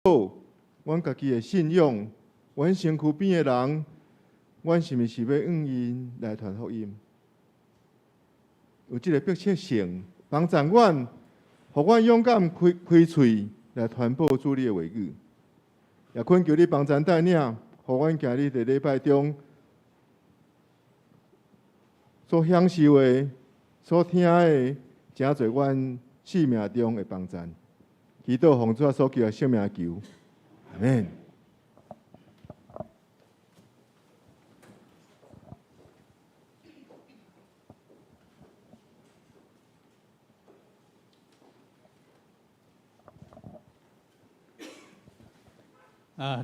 阮家己的信仰，阮身躯边的人，阮是毋是要用因来传福音？有即个迫切性，帮助阮，互阮勇敢开喙来传播主你的话语。也恳求你帮咱带领，互阮今日伫礼拜中所享受的、所听的，真侪阮生命中的帮助。祈祷奉主所求的圣名求，阿免。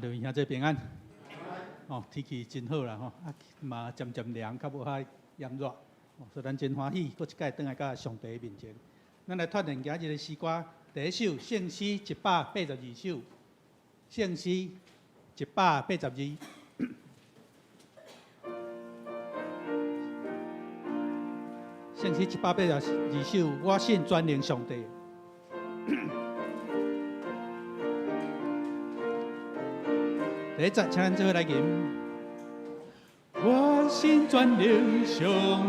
各位兄弟平安。哦，天气真好啦吼，嘛渐渐凉，较无遐炎热，所以咱真欢喜，搁一届转来甲上帝面前。咱来串联今日的诗歌，第一首圣诗182首，圣诗182。圣诗182首，我信专灵上帝。第一节，请咱做伙来吟。我心专灵上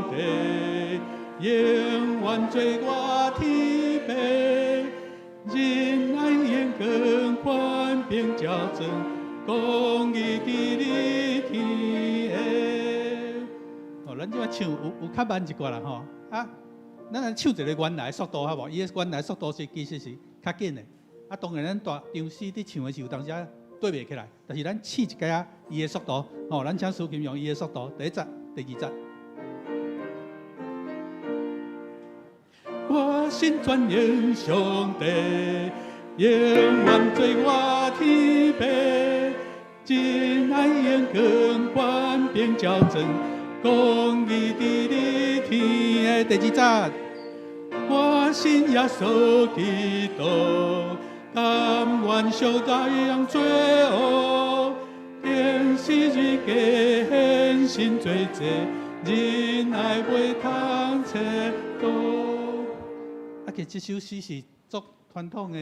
帝，永远做我天父，仁爱严光宽并矫正，公义伫你天下。哦，咱即摆唱有较慢一寡啦吼，咱来唱一个原来速度好无？伊个原来速度其实是较紧的。当然咱大张师伫唱的时候，当时对袂起来，但是咱试一下伊的速度，咱请苏琴用伊的速度，第一节、第二节。我心专灵上帝，永远做我天父，真爱严光宽并矫正，公义伫你天的。第二节，我信耶稣基督。甘愿受大洋罪恶，天时日加献身罪责，仁爱袂通切多。其实这首诗是作传统的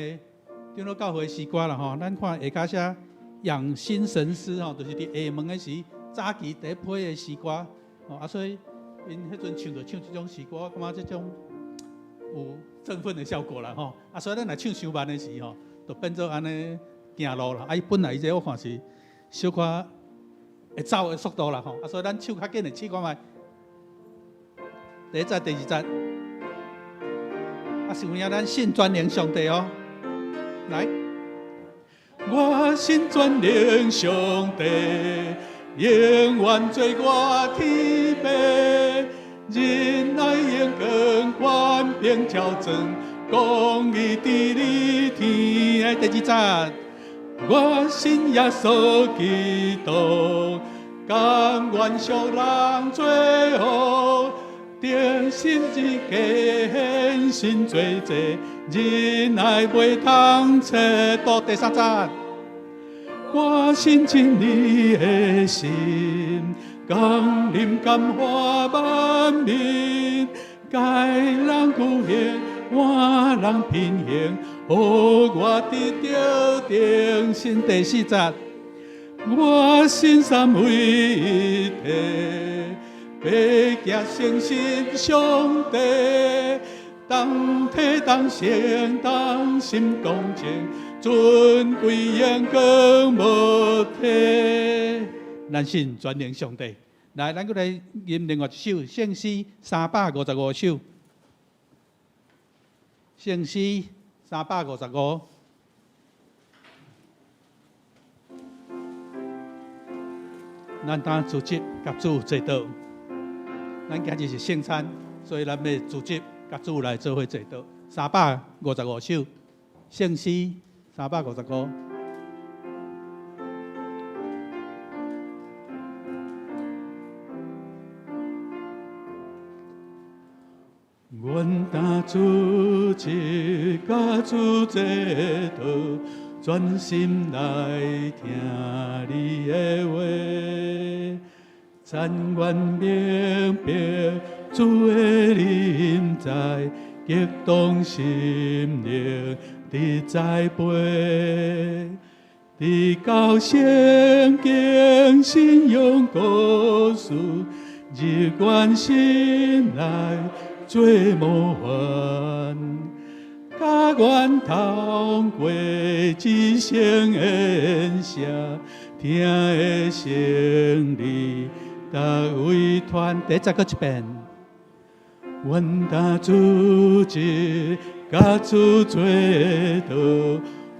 长老教会诗歌啦吼。咱看下骹写养心神诗吼，就是伫下门的时早期第一批的诗歌吼。所以因迄阵唱这种诗歌，我感觉这种有振奋的效果啦吼。所以咱来唱伤慢的时吼，就变做安尼行路啦。伊本来这我看是小可会走的速度啦吼。所以咱唱较紧的，试看卖。第一节、第二节，是有影咱信专灵上帝哦。来，我信专灵上帝，永远做我天父。仁爱严光宽并矫正，公义伫你天的。第二节，我信耶稣基督，甘愿受人罪恶，定心之加献身罪责，仁爱袂通切多。第三节，我信真理的心，降临感化万民，该人孤贤，换人平衡，互我得着定心。第四节，我信三位一体，白家诚信上帝，当体当诚当心公正，尊贵严光无体。咱信专灵上帝。来，咱搁来吟另外一首圣诗355首。圣诗355。咱当组织甲主坐倒。咱今日是圣餐，所以咱要组织甲主来做伙坐倒。355首，圣诗355。阮当主织甲主坐倒，专心来听你的话，但愿明白主的临在，激动心灵的栽培。你到圣经信仰故事，日愿心内做模范，甲阮通过一生恩赦，听的胜利达为团。第再个一遍，阮担主旨，甲主做道。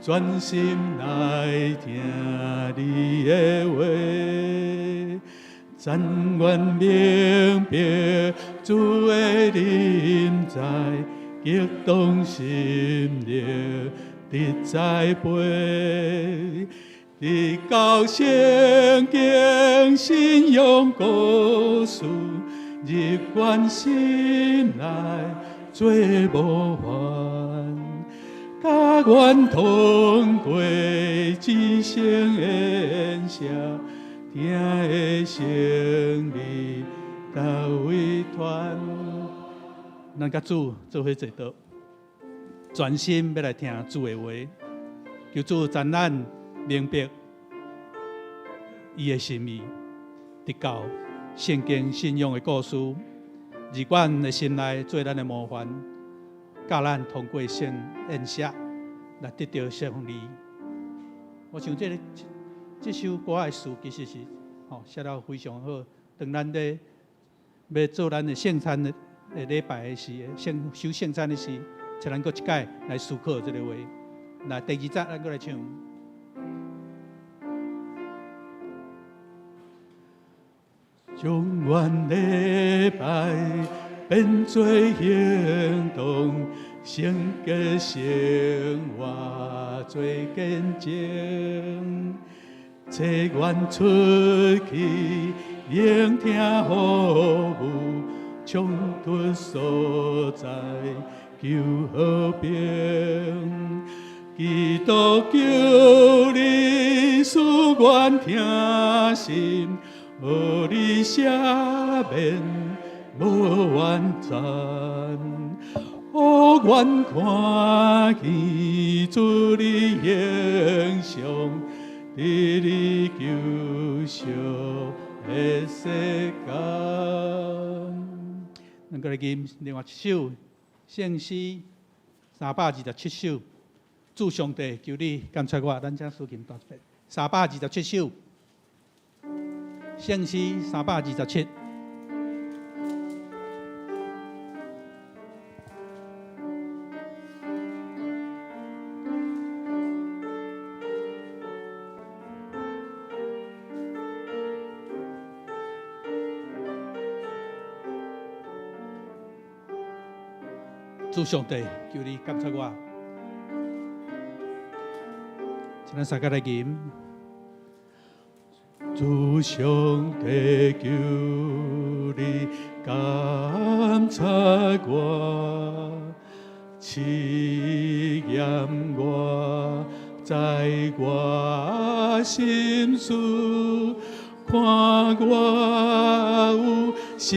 专心来听你的话，但愿明白主的临在，激动心灵直栽培。你到圣经信仰故事，日愿心内做模范。甲阮通过一生恩赦，听的胜利达为团。咱甲主做伙坐倒，专心要来听主的话，求主赞咱明白伊的心意，直到圣经信仰的故事，而阮的心内做咱的模范。教咱通过圣恩赦来得到胜利。我想这首歌的词其实是写得非常好。当咱咧要做咱的圣餐的礼拜的时，守圣餐的时，才能够一解来思考这个话。那第二节咱过来唱。将阮礼拜变做行动，成个生活做见证。找阮出去聆听服务，冲突所在求和平。基督求你使阮听心，予你赦免。无完全，予阮看见主你形象，伫你救赎的世间。咱过来吟另外一首圣诗327首，主上帝求你感谢我，咱将书琴大一遍。327首，圣诗327。主上帝，求你感谢我。咱三个来吟。主上帝，求你感谢我，试验我，在我心事，看我有啥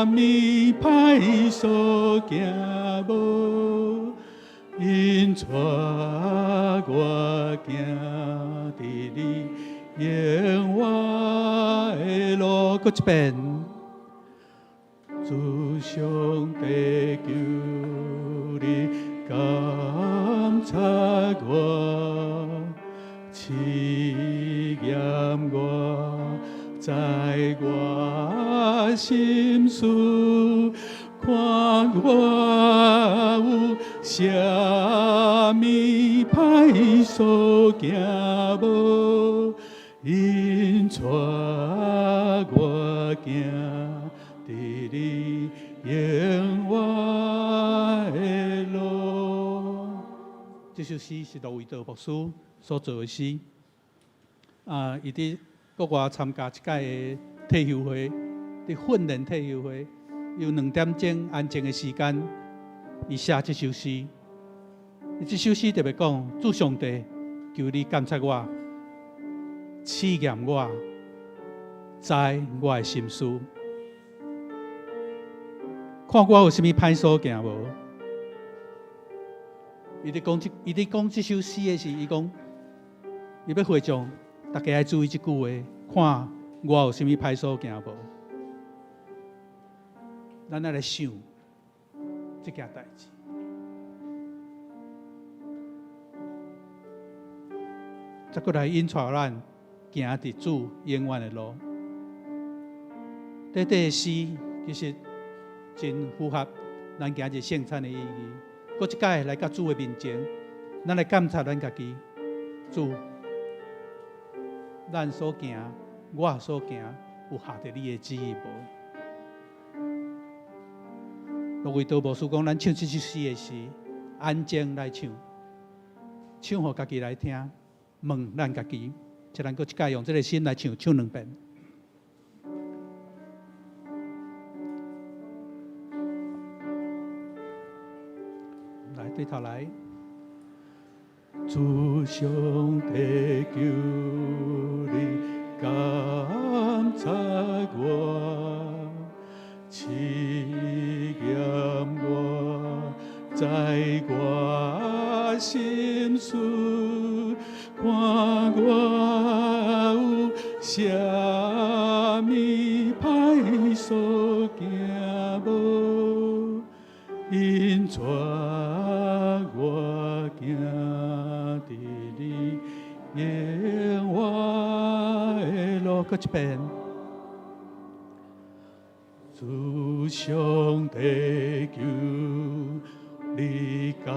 物歹所行无，因带我行伫你永远的路。搁一遍，主上帝求你感谢我，试验我，在我心事，看我有啥物歹所行无，因带我行伫你永远的路。这首诗是罗维德牧师所做的诗。伊伫国外参加一届的退休会，伫训练退休会，有2点钟安静的时间，伊写这首诗。这首诗特别讲：主上帝，求你感谢我，试验我，知我的心思，看我有啥物歹所行无。伊伫讲这首诗的时，伊讲伊要回众，大家要注意即句话，看我有啥物歹所行无？咱要来想这件代志。再过来引带咱行伫主永远的路。第诗其实真符合咱今日圣餐的意义。搁一摆来到主的面前，咱来检查咱家己。主，咱所行，我所行，有合着你的旨意无？若为道无事讲，咱唱这首诗的时，安静来唱，唱互家己来听，问咱家己，才能够一摆用这个心来唱，唱2遍。来，对头来。主上帝求你感察我，试验我，在我心思，看我有啥物歹所行无，因带我行伫你永远的路。搁一遍。主上帝求你感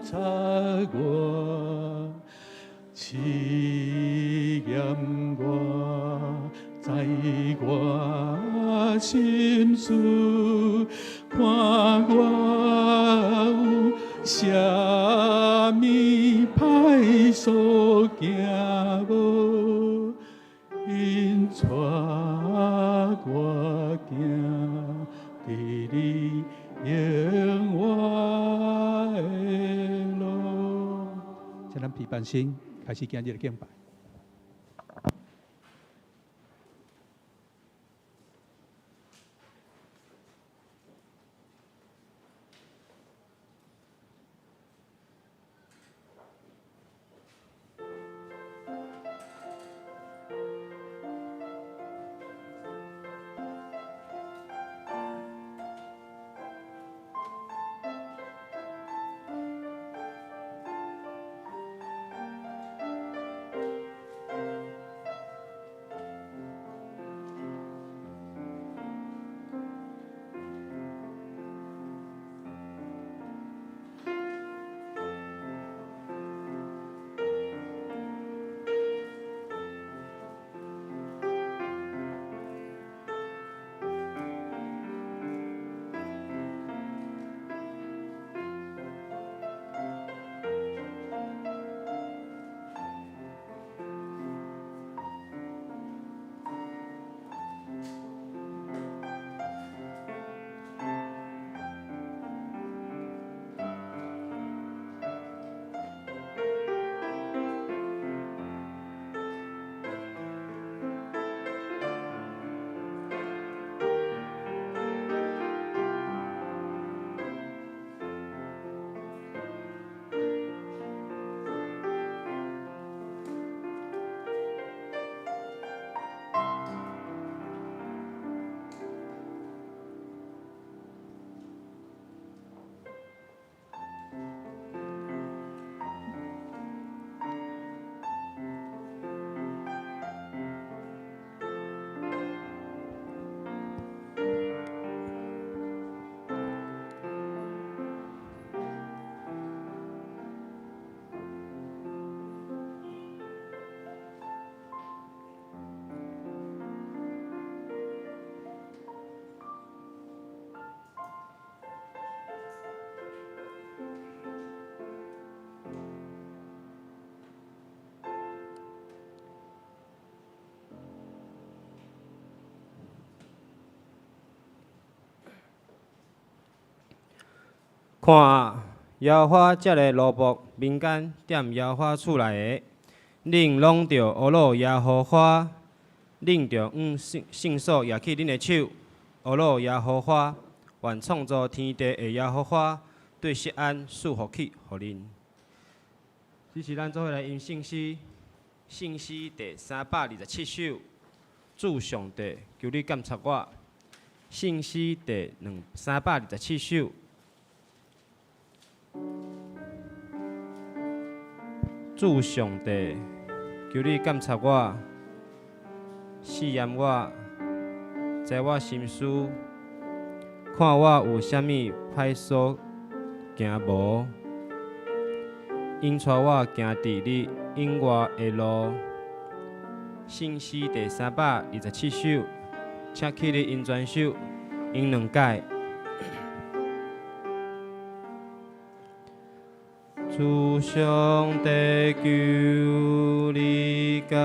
察我，试验我，在我心思，看我有啥物歹所行无，因带我行伫你永远的路。请咱批判心，开始今日的敬拜。看耶和华这个奴仆民间踮耶和华厝内的，恁拢着学罗耶和华，恁着圣所举起恁的手，学罗耶和华，愿创造天地的耶和华对锡安赐福气互恁。这是咱做伙来吟圣诗，圣诗第327首。主上帝，求你监察我。圣诗第327首。主上帝，求你监察我，试验我，知我心思，看我有啥物歹所行无，引带我行伫你引我的路。圣诗第327首，请起立因全首，因两解。主上帝，求你监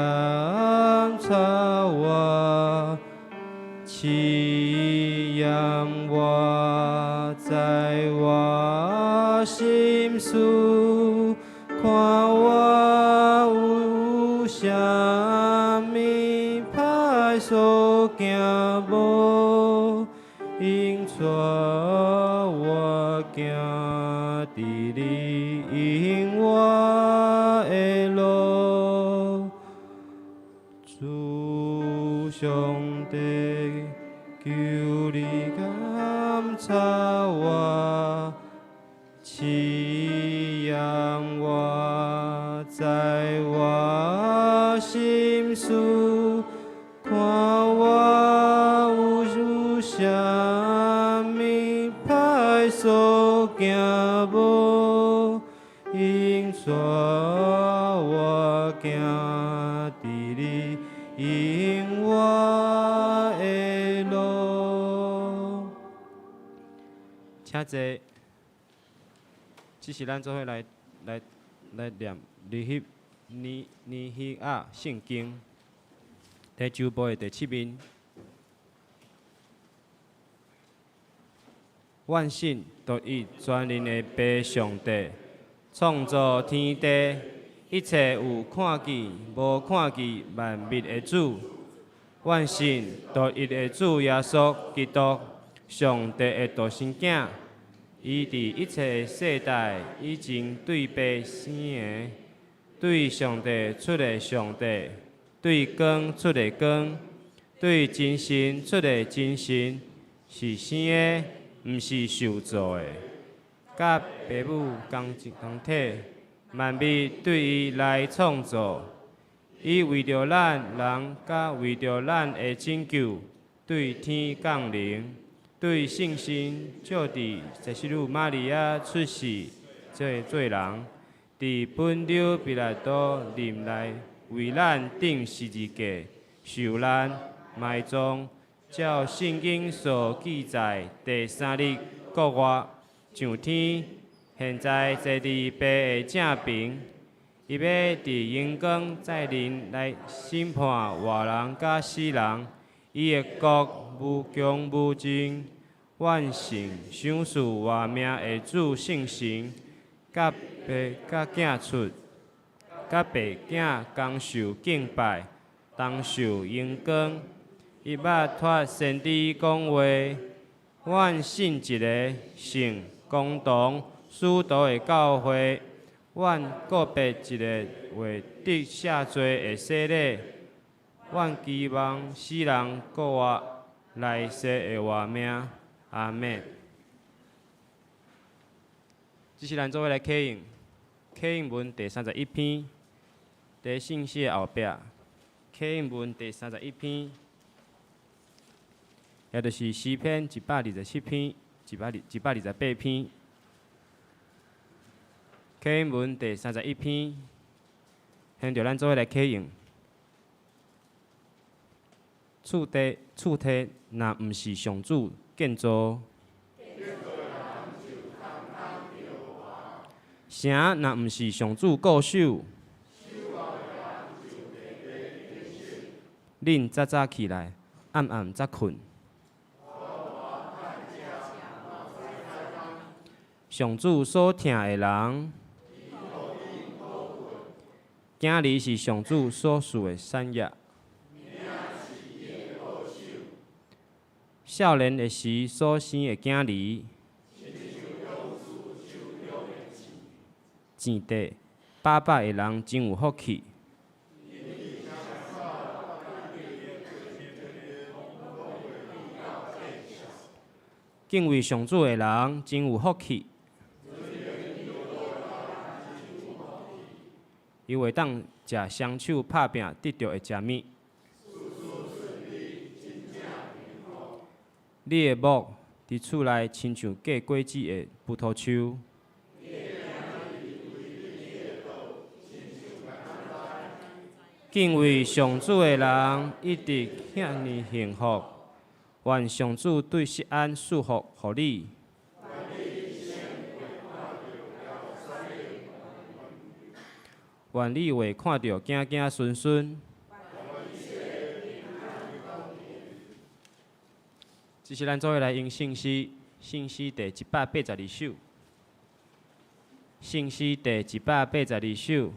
察我，试验我，知我心思，看我有啥物歹所行无，引带我行伫你引我的路。主上帝，求你监察我，试验我，知我心思，看我有啥物歹所行无，引带我行伫你引我的路。请坐。这是咱做伙来念尼希亚圣经第9部的第7面。万信独一全能的父上帝，创造天地，一切有看见无看见万物的主。万信独一的主耶稣基督，上帝的独生囝。伊伫一切世代以前对爸生的，对上帝出的上帝，对光出的光，对真神出的真神，是生的，毋是受造的。甲爸母同体，万物对伊来创造。伊为着咱人，甲为着咱的拯救，对天降临。对圣神照伫十四女玛利亚出世，做人，伫本丢比拉多林内为咱钉十字架，受难埋葬，照圣经所记载，第3日国外上天，现在坐伫爸的正边，伊要伫阳光再临来审判活人甲死人，伊的国无穷无尽。万圣赏赐活命的主圣神，甲爸甲囝出，甲爸囝共受敬拜，同受阳光。伊捌托先知讲话，阮信一个圣公堂使徒的教会，阮个别一个为得赦罪的洗礼，阮期望死人国外来世的活命。阿妹，这是咱做伙来启应，启应文第31篇，第圣诗的后壁，启应文第31篇，也就是诗篇127篇、128篇，启应文第31篇，现着咱做伙来启应。厝地若毋是上主建造，城若毋是上主固守，恁早早起来，暗暗则困。上主所疼的人，囝儿是上主所赐的产业。少年的时所生的囝儿，钱地800个人真有福气。敬畏上主的人真有福气，伊会当食双手拍拼得到的食物。你的某伫厝内亲像结果子的葡萄树。敬畏上主的人一直遐尼幸福。愿上主对錫安赐福予你。愿你会看到囝囝孙孙。这是咱做伙来用信息，信息第182首。信息第182首，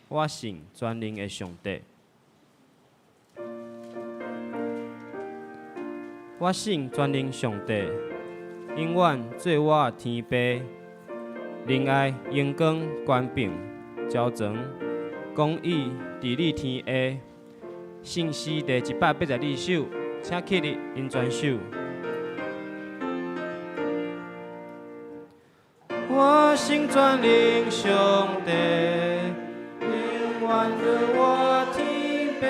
我信全能的上帝。我信全能上帝，永远做我天父，仁爱、阳光、权柄、招全，公义伫你天下。信息第182首，请起立因全首。我信全能上帝，永远做我天父。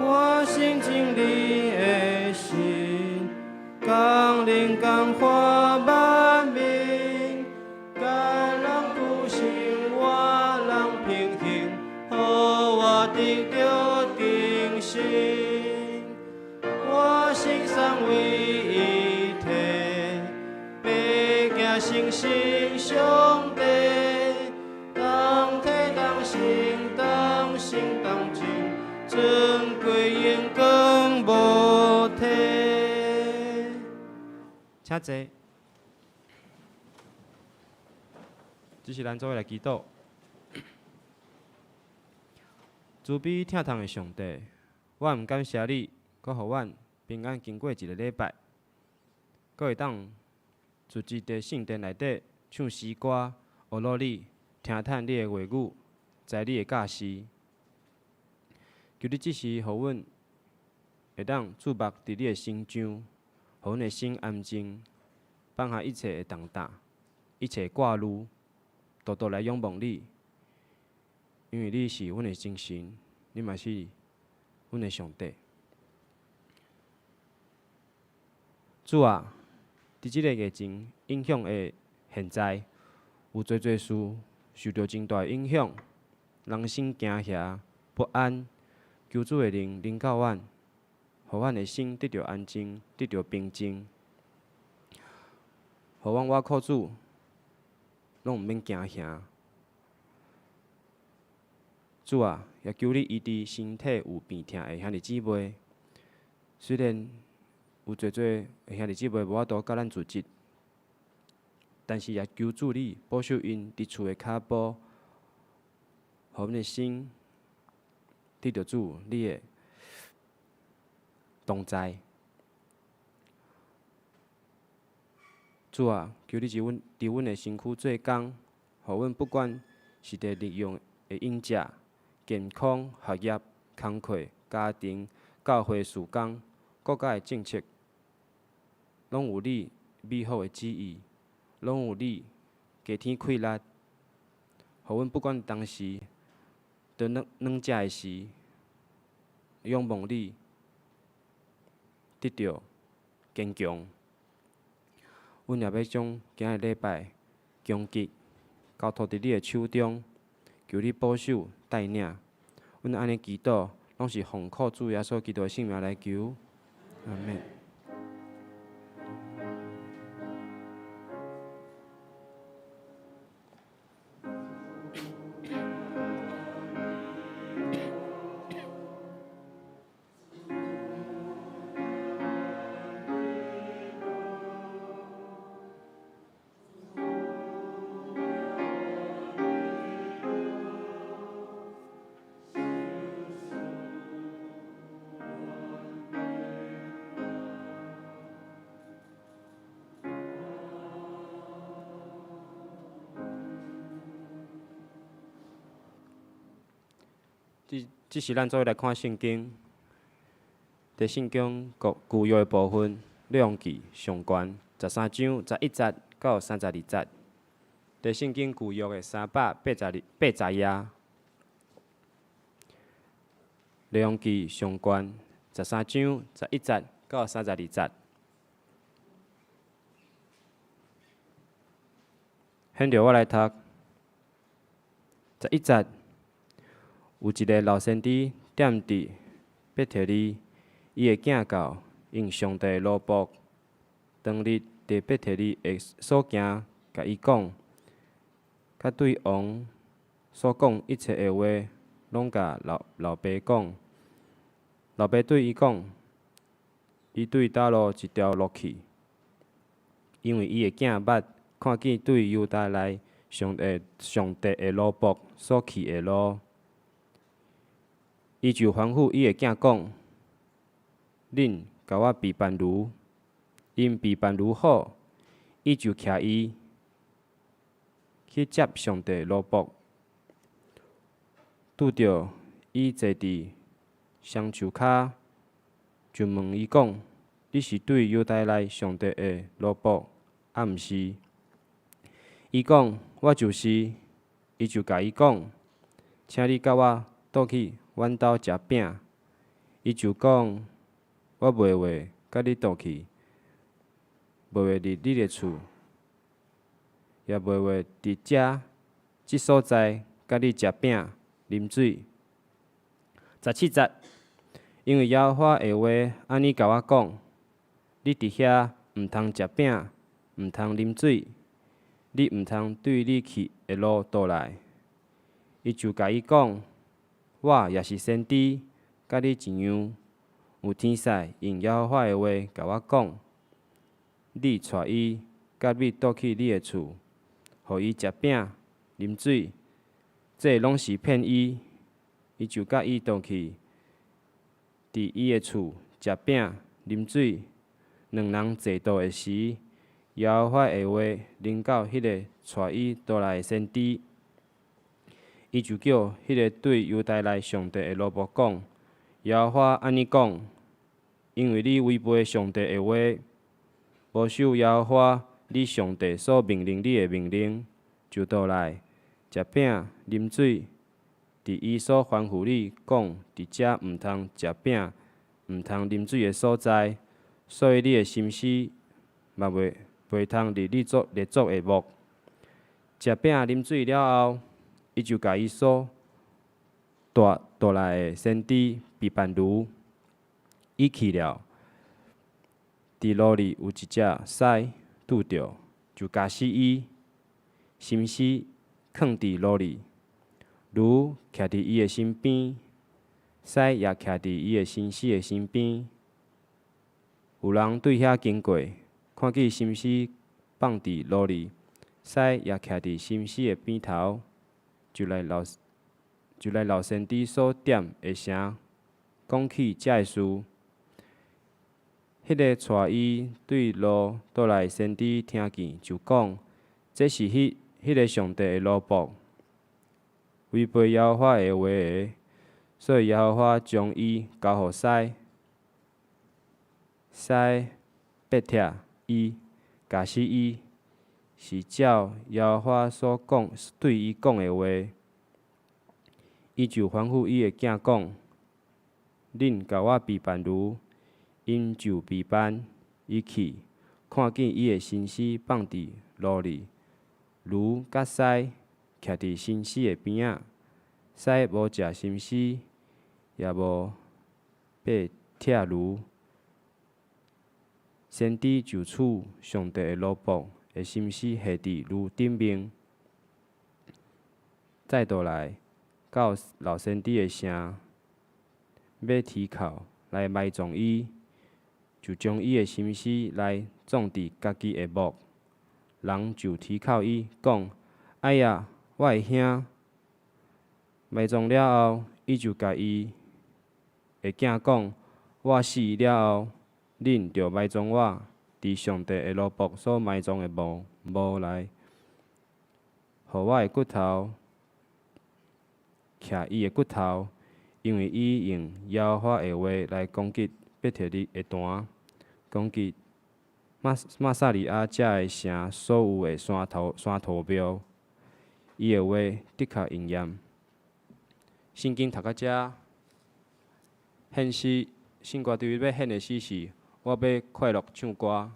我信经你的心，降临感化万民，感人孤心，我人平行，予我得着定心。我信三位一体，白行圣神上帝，当体当行当行当尽。尊贵荣光无体，请坐。这是咱做伙来祈祷。慈悲疼痛的上帝，我毋感谢你，阁互阮平安经过一个礼拜，阁会当自己伫圣殿内底唱诗歌，学乐你，听叹你的话语，知你的教示。求你即时，互阮会当注目伫你的心上，互阮的心安静，放下一切的重担，一切挂虑，多多来仰望你，因为你是阮的精神，你嘛是阮的上帝。主啊，伫即个疫情影响的现在，有侪事受到真大的影响，人心惊吓、不安。求主的灵临到阮，互阮的心得到安静，得到平静，互阮我靠主，拢毋免惊吓。主啊，也求你医治身体有病痛的兄弟姊妹。虽然有侪兄弟姊妹无法度甲咱自责，但是也求主你保守因伫厝的脚步，互阮的心。得到主你的同在，主啊，求你伫阮的身躯做工，互阮不管是伫利用的饮食、健康、学业、工课、家庭、教会事工、国家的政策，拢有你美好的旨意，拢有你加天开力，互阮不管当时。在软食的时，仰望你，得到坚强。阮也要将今日礼拜攻击交托伫你的手中，求你保守带领。阮安尼祈祷，拢是奉靠主耶稣基督的圣名来求，阿门。即是咱做伙来看圣经。伫圣经旧约的部分，列王记上悬13章11节到32节。伫圣经旧约的388页，列王记上悬13章11节到32节。现着我来读11节，有一个老先知踮伫伯特利，伊的囝到应上帝的奴仆，当日伫伯特利的所行，甲伊讲，甲对王所讲一切的话，拢甲老爸讲。老爸对伊讲，伊对倒路一条路去，因为伊的囝捌看见对犹大内上帝的奴仆所去的路。伊就吩咐伊的囝讲：恁甲我备办如，因备办如好，伊就徛伊去接上帝的奴仆。拄着伊坐伫双树骹，就问伊讲：你是对犹大内上帝的奴仆，啊毋是？伊讲：我就是。伊就甲伊讲：请你甲我倒去阮兜食饼。伊就讲：我袂话甲你倒去，袂话入你的厝，也袂话伫即所在甲你食饼、啉水。17节，因为耶和华的话安尼甲我讲：你伫遐毋通食饼，毋通啉水，你毋通对你去的路倒来。伊就甲伊讲：我也是先知，甲你一样，有天使用耶和华的话甲我讲：你带伊甲你倒去你的厝，互伊食饼、啉水，这拢是骗伊。伊就甲伊倒去，伫伊的厝食饼、啉水。两人坐倒的时，耶和华的话临到迄个带伊倒来的先知，伊就叫迄个对犹大内上帝的奴仆讲：耶和华安尼讲，因为你违背上帝的话，无守耶和华你上帝所命令你的命令，就倒来食饼、啉水。伫伊所吩咐你讲，伫遮毋通食饼、毋通啉水的所在，所以你的心思嘛袂通入你列祖的目。食饼啉水了后，伊就甲伊所带来的先知比办如，伊去了，伫路里有一只狮拄着，就咬死伊，心思放伫路里。如徛伫伊的身边，狮也徛伫伊的心思的身边。有人对遐经过，看见心思放伫路里，狮也徛伫心思的边头，就来老先知所点的声，讲起遮个事。迄个带伊对路倒来的先知听见，就讲：这是迄个上帝的奴仆。违背耶和华的话的，所以耶和华将伊交互狮，狮逼拆伊，咬死伊，是照耶和华所讲对伊讲的话。伊就吩咐伊的囝讲：恁甲我备办如，因就备办。伊去，看见伊的心思放伫路里，如甲狮徛伫心思的边仔，狮无食心思，也无被拆如。先知就处上帝的奴仆的心思下伫如顶面。再倒来，到老先知的城，要提口来埋葬伊，就将伊的心思来葬伫家己的墓。人就提口伊讲：哎呀，我的兄！埋葬了后，伊就甲伊的囝讲：我死了后，恁着埋葬我伫上帝的奴仆所埋葬的墓内，互我的骨头徛伊的骨头，因为伊用耶和华的话来攻击伯特利的弹，攻击马萨利亚遮的城所有的山头庙，伊的话的确应验。圣经读到遮，献诗，圣歌对要献的诗是：我要快乐唱歌。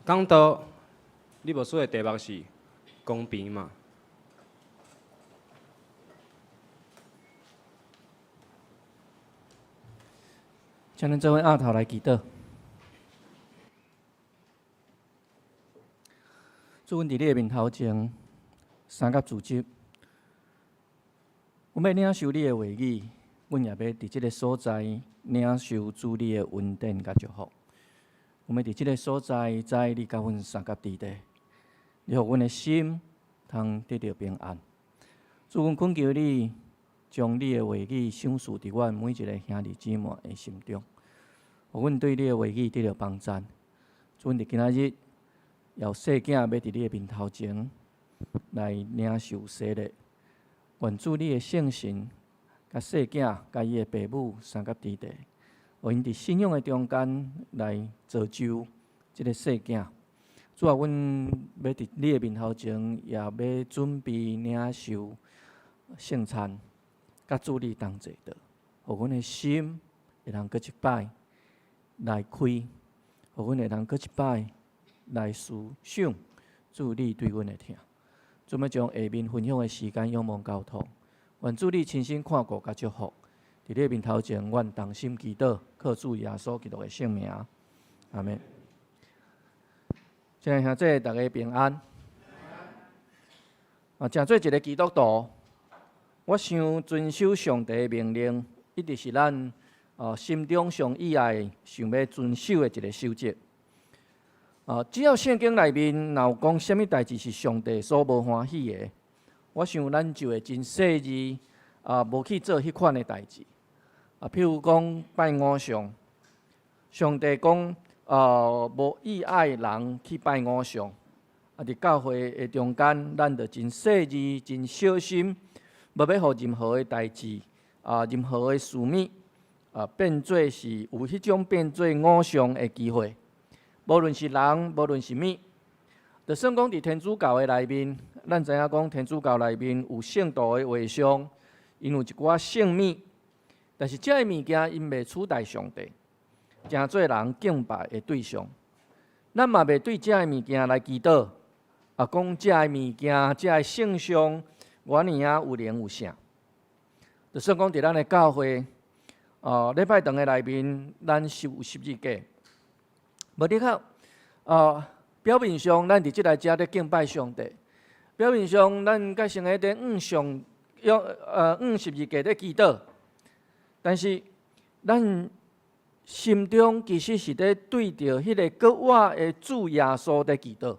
讲到你无说的题目是公平嘛？请恁做伙压头来祈祷。主，阮伫你的面头前，三甲自责。阮要领受你的话语，阮也要伫即个所在领受主你的恩典甲祝福。阮要伫即个所在，知你甲阮三甲伫地，你互阮的心通得到平安。主，阮恳求你，将你的话语赏赐伫阮每一个兄弟姊妹的心中，互阮对你的话语得到帮助。主，阮伫今仔日，要细囝要伫你的面头前来领受洗礼，愿主你的圣神，甲细囝甲伊的父母三甲伫地，互因伫信仰的中间来造就即个细囝。主啊，阮要伫你的面头前，也要准备领受圣餐，甲主你同齐的，互阮的心会通搁一摆来开，互阮会通搁一摆来思想主你对阮的疼。准备将下面分享的时间仰望交托，愿主你亲身看顾甲祝福。伫你面头前，愿同心祈祷，靠主耶稣基督的圣名，阿门。亲爱兄弟，大家平安。诚做一个基督徒，我想遵守上帝的命令，一直是咱心中上意爱、想要遵守的一个守则。只要圣经内面若有讲什么代志是上帝所无欢喜的，我想咱就会真细致无去做迄款的代志。譬如讲拜偶像，上帝讲无意爱人去拜偶像。伫教会的中间，咱着真细致、真小心，无要互任何的代志任何的事物变做是有迄种变做偶像的机会。无论是人，无论是物，就算讲伫天主教的内面，咱知影讲天主教内面有圣道的画像，因有一寡圣物，但是这个物件因袂取代上帝，诚做人敬拜的对象。咱嘛袂对这个物件来祈祷，讲这个物件、这个圣像，原来有灵有圣。就算讲伫咱的教会，礼拜堂的内面，咱是有十字架。无的确，表面上咱伫即个遮咧敬拜上帝，表面上咱甲先下伫用十字架咧祈祷，但是咱心中其实是咧对着迄个国我的主耶稣伫祈祷。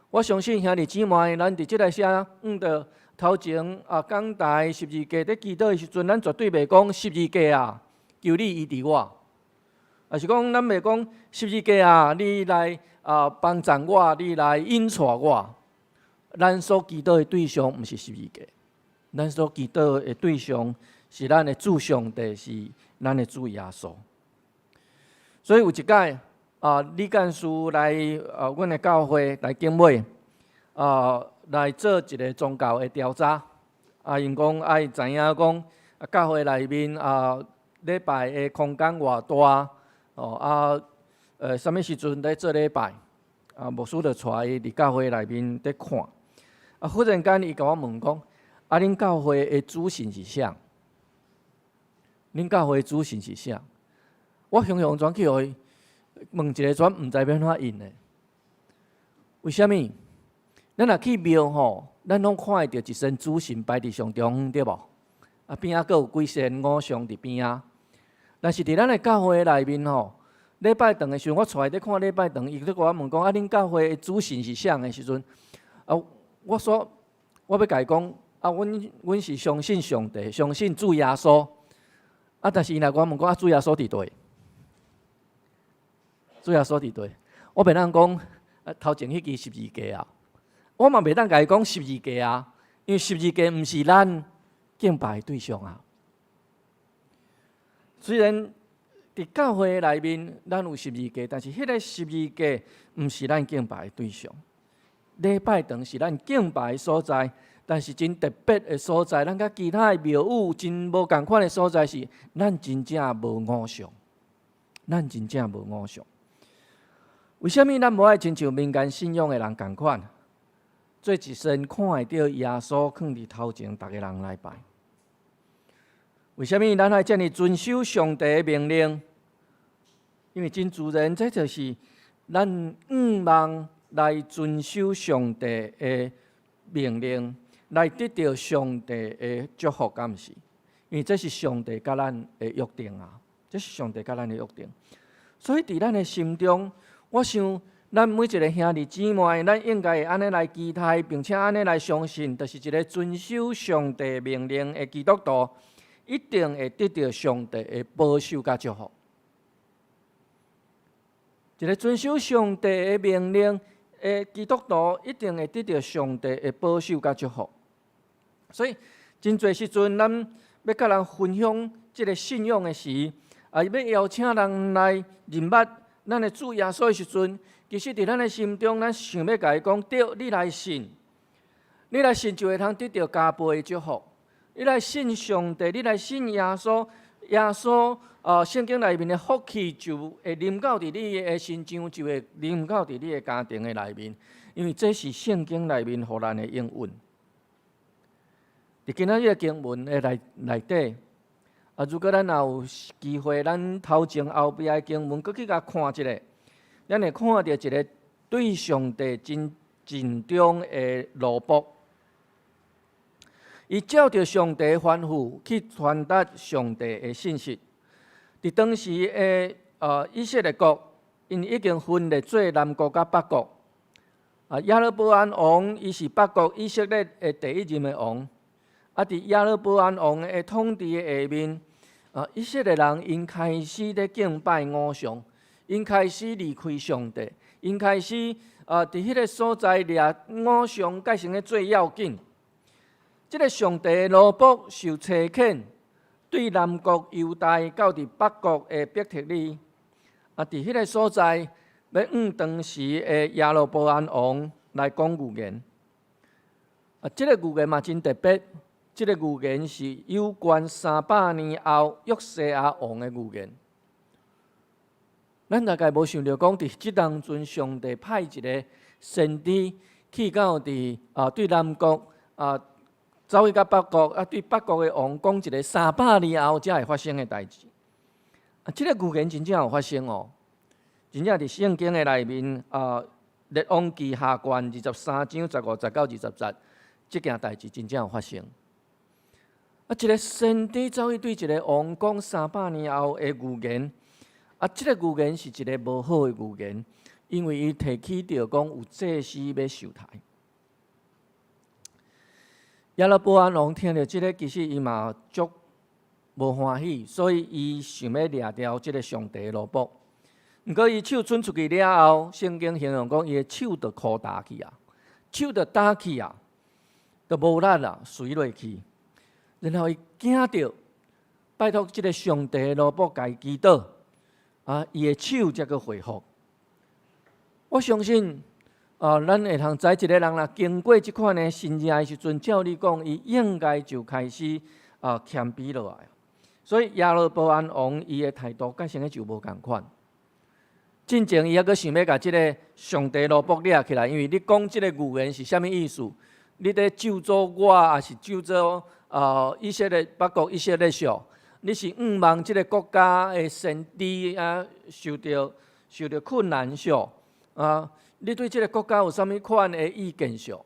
我相信兄弟姊妹，咱伫即个遮着头前讲台十字架伫祈祷的时阵，咱绝对袂讲十字架求你医治我。也是讲，咱袂讲十字架你来帮助我，你来引带我。咱所祈祷的对象毋是十字架，咱所祈祷的对象是咱的主上帝，是咱的主耶稣。所以有一届李干事来阮的教会来敬拜，来做一个宗教的调查。因讲爱知影讲教会内面礼拜的空间偌大。什么时阵在做礼拜？牧师就带伊伫教会内面在看。忽然间，伊甲我问讲：恁教会的主神是啥？恁教会的主神是啥？我雄雄转去互伊问一个转，毋知要怎应的。为虾米？咱若去庙吼，咱拢看会到一身主神摆伫上中央，对无？边仔佫有几身偶像伫边仔。但是伫咱的教会内面吼，礼拜堂的时候，我出来咧看礼拜堂，伊咧甲我问讲：恁教会的主神是啥的时阵？我说我要甲伊讲，阮是相信上帝，相信主耶稣。但是伊来甲我问讲：主耶稣伫佗？主耶稣伫佗？我袂当讲头前迄支十字架我嘛袂当甲伊讲十字架因为十字架毋是咱敬拜的对象虽然伫教会内面，咱有十字架，但是迄个十字架毋是咱敬拜的对象。礼拜堂是咱敬拜的所在，但是真特别的所在，咱甲其他的庙宇真无共款的所在是，咱真正无偶像，咱真正无偶像。为什么咱无爱亲像民间信仰的人共款，做一身看会到耶稣囥伫头前，逐个人来拜？为什么咱爱遮尔遵守上帝的命令？因为真自然，这就是咱望来遵守上帝的命令，来得到上帝的祝福，敢毋是？因为这是上帝甲咱的约定这是上帝甲咱的约定。所以伫咱的心中，我想咱每一个兄弟姊妹，咱应该会安尼来期待，并且安尼来相信，就是一个遵守上帝命令的基督徒。一定会得到上帝的保守甲祝福。一个遵守上帝的命令的基督徒，一定会得到上帝的保守甲祝福。所以，真侪时阵，咱要甲人分享这个信仰的时，要邀请人来认捌咱的主耶稣的时阵，其实伫咱的心中，咱想要甲伊讲：对，你来信，你来信就会通得到加倍的祝福。你来信上帝，你来信耶稣，耶稣圣经内面的福气就会临到伫你的身上，就会临到伫你的家庭的内面，因为这是圣经内面互咱的应允。伫今仔日经文的内底，如果咱也有机会，咱头前后壁的经文，搁去甲看一下，咱会看到一个对上帝真尽忠的罗卜。伊照着上帝的吩咐去传达上帝的信息。伫当时的以色列国，因已经分裂做南国甲北国。亚勒波安王伊是北国以色列的第一任的王。伫亚勒波安王的统治的下面，以色列人因开始咧敬拜偶像，因开始离开上帝，因开始伫迄个所在掠偶像改成咧最要紧。即个上帝的罗卜受差遣，对南国犹大到伫北国的伯特利，伫迄个所在要当时的亚罗波安王来讲预言。即个预言嘛真特别，即个预言是有关300年后约西亚王的预言。咱大概无想到讲，伫即当阵上帝派一个先知去到伫对南国走去到北国对北国的王讲一个300年后才会发生的代志。即个预言真正有发生哦，真正伫圣经的内面列王记下卷23章15、19、20节，即件代志真正有发生。一个先知走去对一个王讲300年后的预言，即个预言是一个无好的预言，因为伊提起着讲有祭司要受台。亚勒波安王听到即个，其实伊嘛足无欢喜，所以伊想要掠掉即个上帝的罗卜。毋过伊手伸出去了后，圣经形容讲伊的手就枯干去啊，手就打去啊，就无力啊，垂落去。然后伊惊着，拜托即个上帝的罗卜家祈祷，伊的手才去恢复。我相信。咱会通知一个人若经过即款的信仰的时阵，照理讲，伊应该就开始谦卑落来。所以亚罗波安王伊的态度，甲先个就无共款。进前伊还阁想要甲即个上帝罗卜掠起来，因为你讲即个预言是啥物意思？你咧咒诅我，还是咒诅以色列北国以色列属？你是望即个国家的先知受到困难属你对这个国家有啥物款的意见上？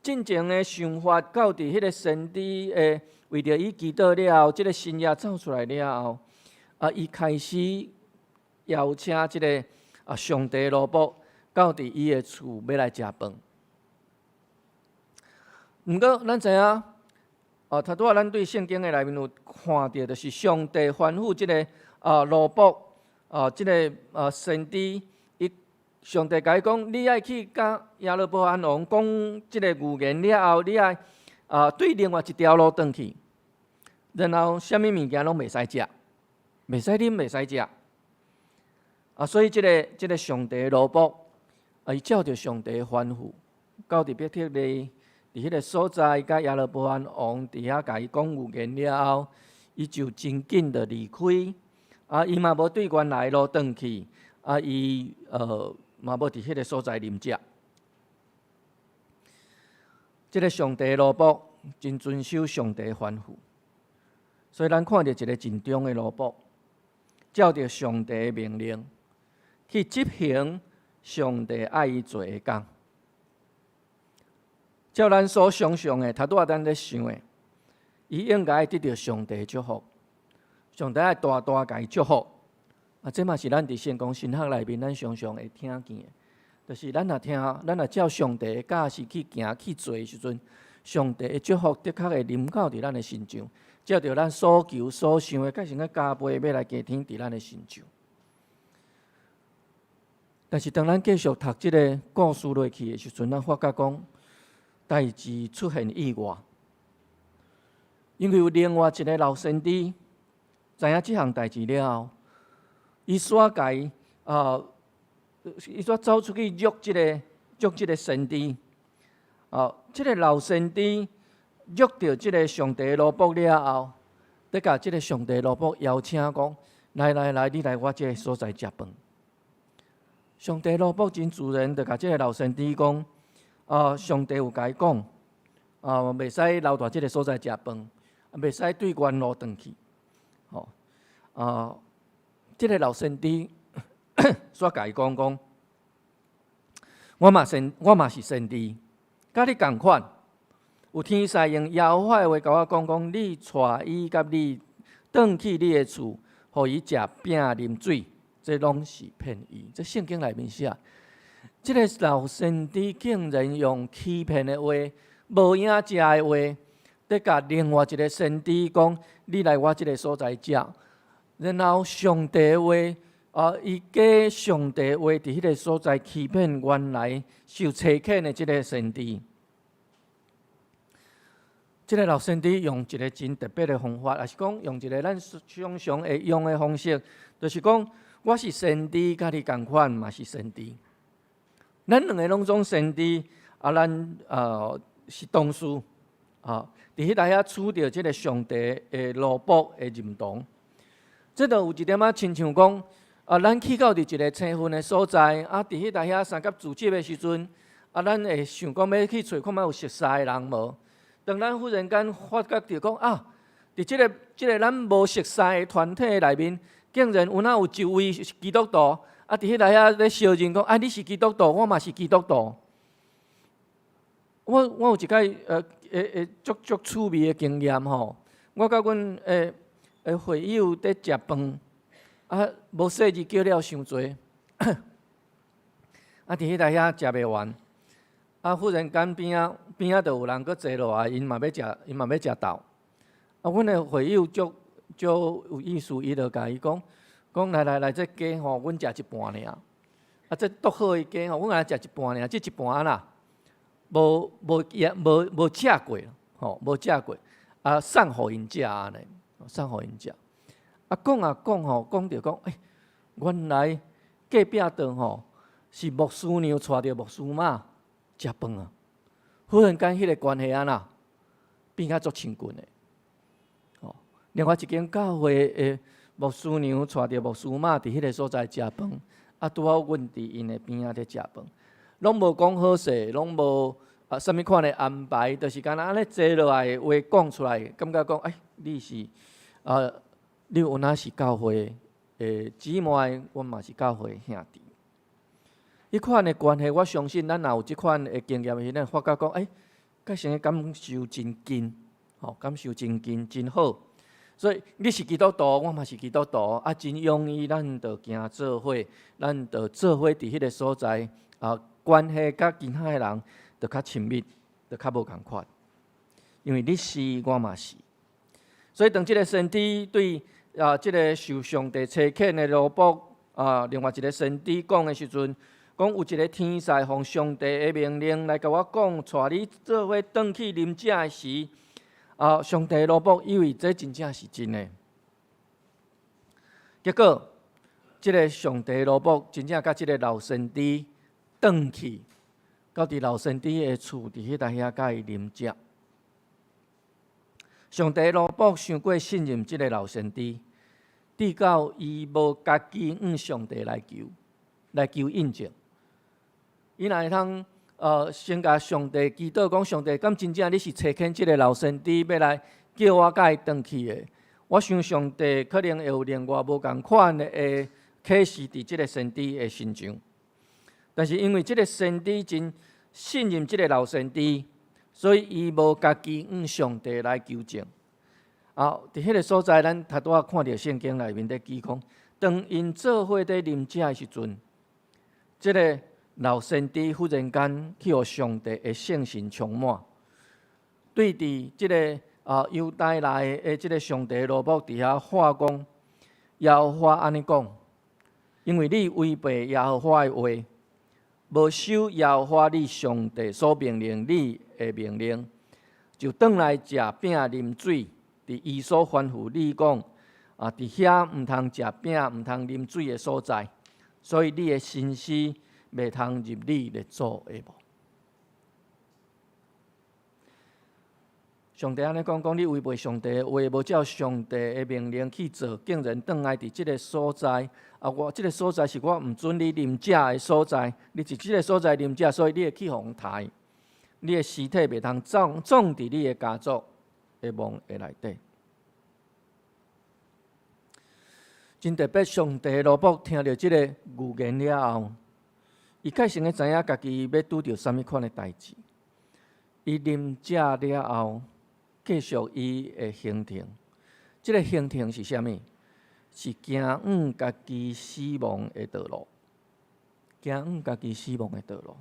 真正的想法到伫迄个先知为着伊祈祷了后，这个新约走出来了后，伊开始邀请这个上帝罗卜到伫伊的厝要来食饭。毋过咱知影，头拄咱对圣经的内面有看到，就是上帝吩咐这个罗卜这个先知。上帝甲伊讲，你爱去甲亚勒波安王讲即个预言了后，你爱对另外一条路转去，然后啥物物件拢袂使食，袂使啉，袂使食。所以即个上帝的罗卜，伊照着上帝的吩咐，到伫伯特利伫迄个所在，甲亚勒波安王伫遐甲伊讲预言了后，伊就真紧的离开。伊嘛无对原来路转去。伊嘛无伫迄个所在啉食。即个上帝的罗卜真遵守上帝的吩咐，所以咱看到一个真忠的罗卜，照着上帝的命令去执行上帝爱伊做的工。照咱所想象的，头拄仔咱咧想的，伊应该得到上帝的祝福，上帝爱大大甲伊祝福。这嘛是咱伫圣经神学内面，咱常常会听见的，就是咱若照上帝的教示去行去做的时阵，上帝的祝福的确会临到伫咱的身上，照着咱所求所想的，改成个加倍要来加添伫咱的身上。但是当咱继续读即个故事落去的时阵，咱发觉讲代志出现意外，因为有另外一个老先知知影即项代志了后。伊煞甲伊煞走出去约即个先知，即个老先知约到即个上帝罗卜了后，得甲即个上帝罗卜邀请讲，来，你来我即个所在食饭。上帝罗卜真自然，就甲即个老先知讲，上帝有甲伊讲，袂使留在即个所在食饭，袂使对原路转去。即个老先知煞甲伊讲，我嘛是先知，甲你共款。有天使用耶和华的话甲我讲，你带伊甲你转去你的厝，互伊食饼啉水，这拢是骗伊。这圣经内面写，即个老先知竟然用欺骗的话、无影食的话，得甲另外一个先知讲，你来我即个所在食。然后上帝的话，伊假上帝的话，伫迄个所在欺骗原来受欺骗的即个先知。即个老先知用一个真特别的方法，也是讲用一个咱常常会用的方式，就是讲我是先知，甲你共款嘛是先知。咱两个拢总先知，咱是同事伫迄搭遐处着即个上帝的罗卜的认同。这就有一点亲像讲，咱去到伫一个青云的所在，伫迄搭遐三甲自习的时阵，咱会想讲要去找看觅有熟悉的人无？当咱忽然间发觉到讲伫即个咱无熟悉的团体内面，竟然有一位是基督徒，伫迄搭遐咧相认讲，你是基督徒，我嘛是基督徒。我有一届足趣味的经验吼，我甲阮会友伫食饭，无细字叫了伤济，伫迄搭遐食袂完。忽然间边仔就有人搁坐落来，因嘛要食豆。阮的会友足有意思，伊就甲伊讲来，这鸡吼，阮食一半尔。这剁好的鸡吼，阮来食一半尔，这一半啦，无食过吼，无食过，送互因食安尼，送互因食。讲吼，讲着讲，原来隔壁桌吼是牧师娘带着牧师妈食饭啊！忽然间，迄个关系安那变甲足亲近的。另外一间教会的牧师娘带着牧师妈伫迄个所在食饭，拄好阮伫因的边仔咧食饭，拢无讲好势，拢无啥物款的安排，就是干那安尼坐落来话讲出来，感觉讲你是你有哪是教会的姊妹，阮嘛是教会的兄弟。迄款的关系，我相信咱若有即款的经验，时阵发觉讲，甲先感受真近，感受真近，真好。所以你是基督徒，我嘛是基督徒，真容易，咱就行做伙，咱就做伙伫迄个所在，关系甲其他的人就较亲密，就较无共款。因为你是，我嘛是。所以当即个先知对即个受上帝差遣的罗卜另外一个先知讲的时阵，讲有一个天使奉上帝的命令来甲我讲，带你做伙转去啉食的时，上帝的罗卜以为这真正是真的。结果，即个上帝的罗卜真正甲即个老先知转去，到伫老先知的厝，伫迄搭遐甲伊啉食。上帝的罗卜伤过信任即个老先知，直到伊无家己向上帝来求印证。伊若会通先甲上帝祈祷讲，上帝，敢真正你是差遣即个老先知要来叫我甲伊转去的？我想上帝可能会有另外无共款的启示伫即个先知的身上。但是因为即个先知真信任即个老先知，所以伊无家己向上帝来求证。伫迄个所在，咱拄仔看到圣经内面在记讲，当因做伙在啉食的时阵，即个老先知忽然间去互上帝的圣神充满，对伫即个犹太来的即个上帝罗卜伫遐话讲，耶和华安尼讲，因为你违背耶和华的话，无守耶和华你上帝所命令你的命令，就转来食饼啉水，伫伊所吩咐你讲伫遐毋通食饼、毋通啉水的所在，所以你的心思袂通入你列祖的墓。上帝安尼讲，你违背上帝的话，无照上帝的命令去做，竟然转来伫即个所在。我即个所在是我毋准你啉食的所在，你伫即个所在啉食，所以你会去互杀。你的尸体袂通葬伫你的家族的墓的内底。真特别，上帝的罗卜听到即个预言了后，伊开始知影家己要拄着啥物款的代志。伊啉食了后，继续伊的行程。即个行程是啥物？是行往家己死亡的道路。行往家己死亡的道路。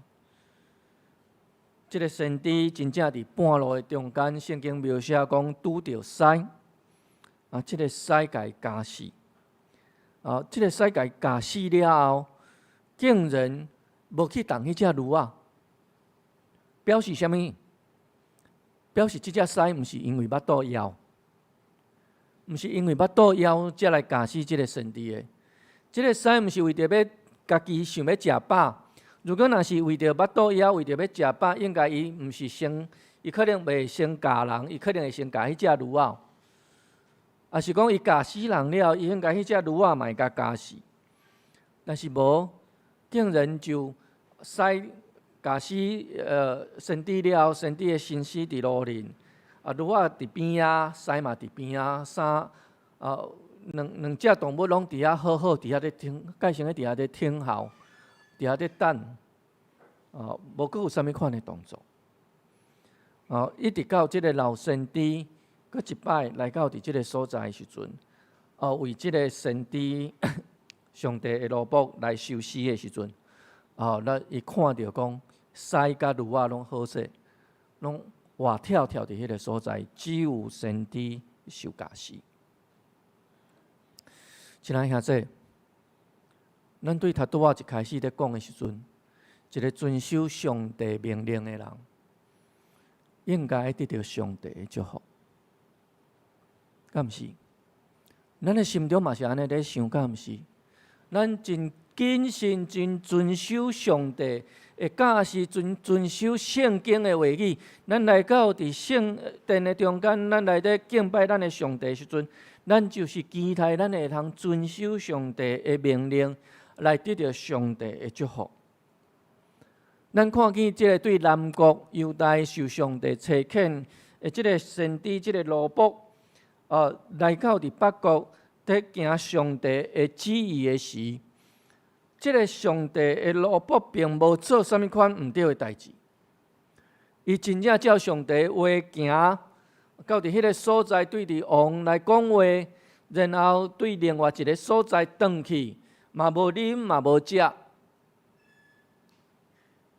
即个先知真正伫半路的中间，圣经描写讲拄着狮，即个狮甲伊咬死。即个狮甲伊咬死了后，竟然无去动迄只驴仔，表示啥物？表示即只狮毋是因为巴肚枵，毋是因为巴肚枵才来咬死即个先知的。即个狮毋是为着要家己想要食饱。如果若是为着巴肚枵，为着要食饱，应该伊毋是先，伊可能袂先咬人，伊可能会先咬迄只驴仔。啊，是讲伊咬死人了，伊应该迄只驴仔嘛会甲咬死。但是无，竟然就使咬死先知了，先知的身尸伫路面，驴仔伫边仔，狮嘛伫边仔，两只动物拢伫遐好好伫遐咧听，介成咧伫遐咧听候，伫遐咧等，无阁有啥物款的动作。一直到即个老先知，佫一摆来到伫即个所在的时阵，为即个先知上帝的罗卜来受死的时阵，伊看到讲狮甲驴仔拢好势，拢活跳跳伫迄个所在，只有先知受咬死。亲爱兄弟，咱对头拄仔一开始咧讲的时阵，一个遵守上帝命令的人，应该得到上帝的祝福，敢毋是？咱的心中嘛是安尼咧想，敢毋是？咱真谨慎、真遵守上帝的教示，遵守圣经的话语。咱来到伫圣殿的中间，咱来咧敬拜咱的上帝的时阵，咱就是期待咱会通遵守上帝的命令，来得到上帝的祝福。咱看见即个对南国犹大受上帝差遣的即个先知，即个罗卜，来到伫北国，在行上帝的旨意的时，即个上帝的罗卜并无做啥物款毋对的代志。伊真正照上帝的话行，到伫迄个所在对伫王来讲话，然后对另外一个所在转去，嘛无啉嘛无食。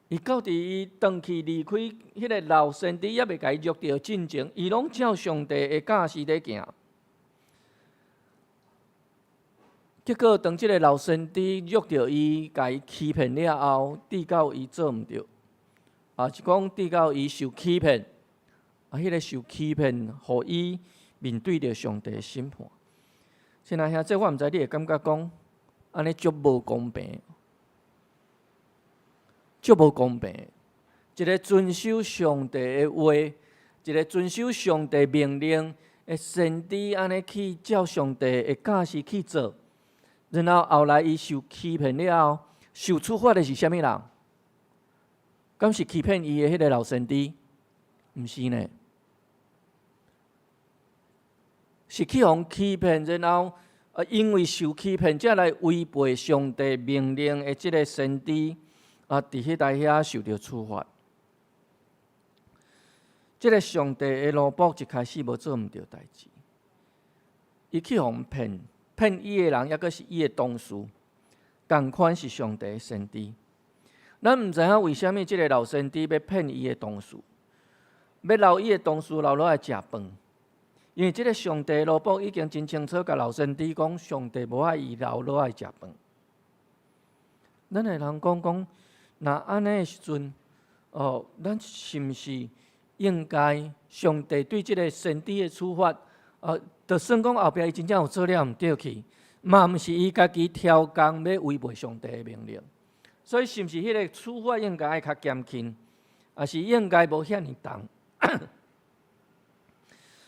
伊到伫伊转去离开迄个老先知，也袂甲伊约着进前，伊拢照上帝的教示咧行。结果，当即个老先知约着伊，甲伊欺骗了后，直到伊做毋着，是讲直到伊受欺骗，迄个受欺骗，互伊面对着上帝的审判。亲爱兄弟，我毋知你会感觉讲，安尼足无公平，足无公平。一个遵守上帝的话，一个遵守上帝命令的先知，安尼去照上帝的教示去做。然后后来伊受欺骗了后，受处罚的是啥物人？敢是欺骗伊的迄个老先知？毋是呢，是去互欺骗，然后因为受欺骗，才来违背上帝命令的即个先知伫迄台遐受到处罚。即个上帝的罗卜一开始无做毋着代志，伊去互骗。骗伊的人，抑阁是伊的同事，共款是上帝的先知。咱毋知影为虾米即个老先知要骗伊的同事，要留伊的同事留落来食饭。因为即个上帝的罗卜已经真清楚甲老先知讲，上帝无爱伊留落来食饭。咱的人讲，若安尼的时阵，咱是毋是应该上帝对即个先知的处罚？就算讲后壁伊真正有做了毋对去，嘛毋是伊家己挑工要违背上帝的命令，所以是毋是迄个处罚应该爱较严轻，还是应该无遐尼重？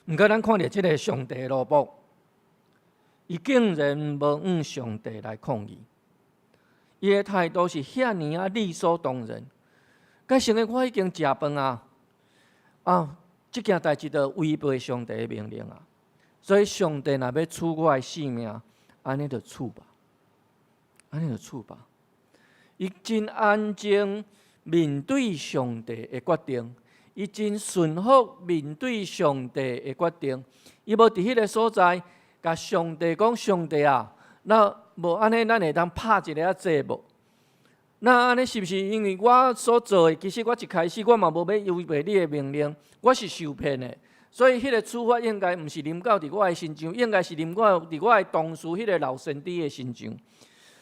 毋过咱看到即个上帝的罗卜，伊竟然无向上帝来抗议，伊的态度是遐尼理所当然。该成个我已经食饭啊，即件代志就违背上帝的命令啊！所以上帝若要处我的性命，安尼就处吧，安尼就处吧。伊真安静面对上帝的决定，伊真顺服面对上帝的决定。伊无伫迄个所在，甲上帝讲：上帝啊，那无安尼，咱会当拍一个仔济无？那安尼是毋是因为我所做的，其实我一开始我嘛无要违背你的命令，我是受骗的，所以迄个处罚应该毋是临到伫我的身上，应该是临到伫我的同事迄个老先知的身上。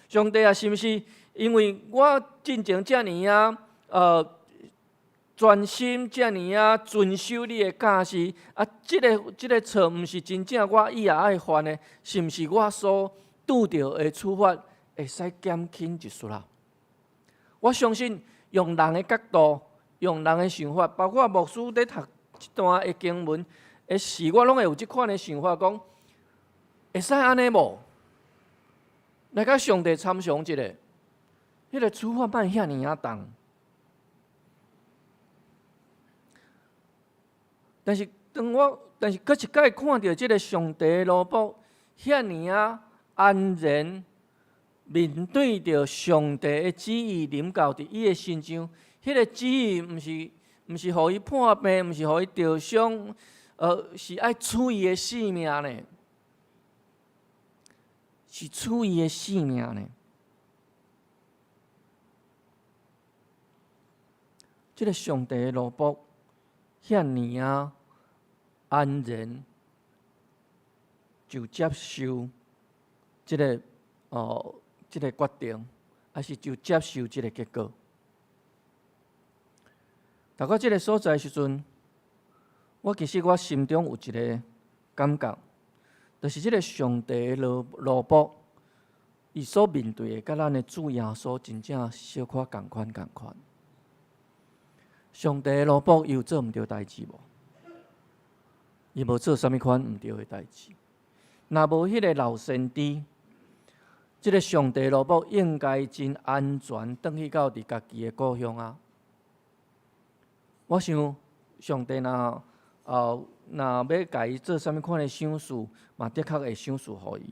上帝啊，是毋是因为我进前遮尔专心遮尔遵守你的教示啊？即个错毋是真正我以后爱犯的，是毋是我所拄着的处罚会使减轻一丝啦？我相信用人的角度，用人的想法，包括牧师咧读这段的经文的时，我拢会有即款的想法，讲会使安尼无？来甲上帝参详一下，迄个处罚莫遐尔重。但是搁一摆看到即个上帝的奴仆遐尔安然。面对着上帝的旨意临到伫伊的身上，迄个旨意毋是互伊破病，毋是互伊受伤，是爱处伊的性命呢，是处伊的性命呢。即个上帝的奴仆遐尔安然，就接受即个即个决定，还是就接受即个结果。读到即个所在的时阵，我其实我心中有一个感觉，就是即个上帝的奴仆，伊所面对的，甲咱的主耶稣真正小可共款。上帝的奴仆，伊有做毋对代志无？伊无做啥物款毋对的代志。若无迄个老先知，即个上帝奴仆应该真安全，转去到伫家己的故乡啊！我想，上帝若要甲伊做啥物款的赏赐，嘛的确会赏赐互伊。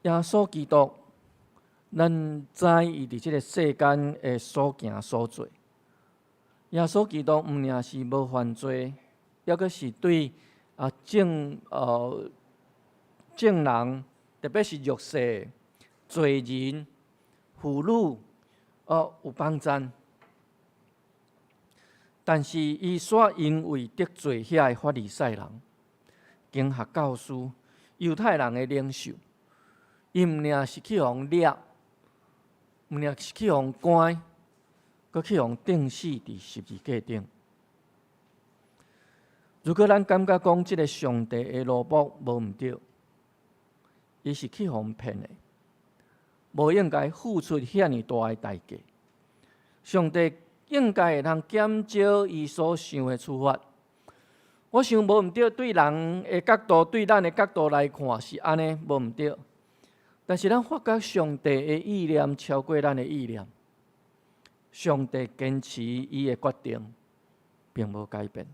耶稣基督，咱知伊伫即个世间的所行所做。耶稣基督毋仅是无犯罪，抑阁是对正人，特别是弱势、罪人、妇女，有帮赞。但是伊却因为得罪遐个法利赛人、经学教师、犹太人的领袖，伊毋仅是去互掠，毋仅是去互关，阁去互钉死伫十字架顶。如果咱感觉讲即个上帝的奴仆无毋对，伊是去互骗的，无应该付出遐尼大的代价。上帝应该会通减少伊所想的处罚。我想无毋对，对人的角度，对咱的角度来看是安尼，无毋对。但是咱发觉上帝的意念超过咱的意念，上帝坚持伊的决定，并无改变。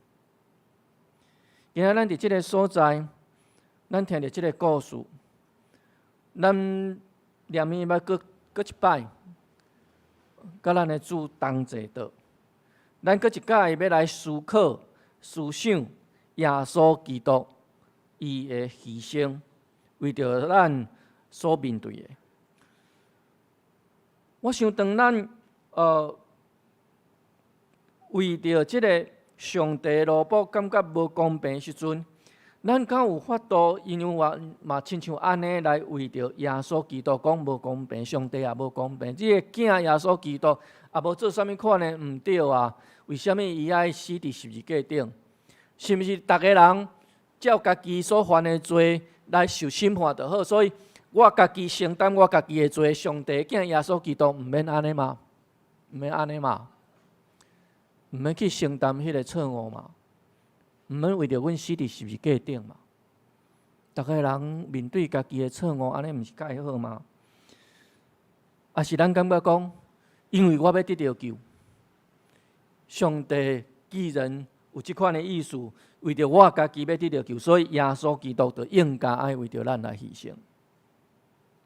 今仔咱伫即个所在，咱听着即个故事，咱念伊要搁一摆，甲咱的主同坐倒，咱搁一摆要来思考、思想耶稣基督伊的牺牲，为着咱所面对的。我想，当咱为着即个上帝奴仆感觉无公平的时阵，咱敢有法度因为我嘛亲像安尼来为着耶稣基督讲无公平，上帝也无公平，即个囝耶稣基督也无做啥物款的毋对啊？为什么伊爱死伫十字架顶？是毋是逐个人照家己所犯的罪来受审判就好？所以我家己承担我家己的罪，上帝囝耶稣基督毋免安尼嘛？毋免安尼嘛？毋免去承担迄个错误嘛？毋免为着阮死伫十字架顶嘛？逐个人面对家己的错误，安尼毋是介好吗？还是咱感觉讲，因为我要得到救。上帝既然有即款的意思，为着我家己要得到救，所以耶稣基督就应该爱为着咱来牺牲，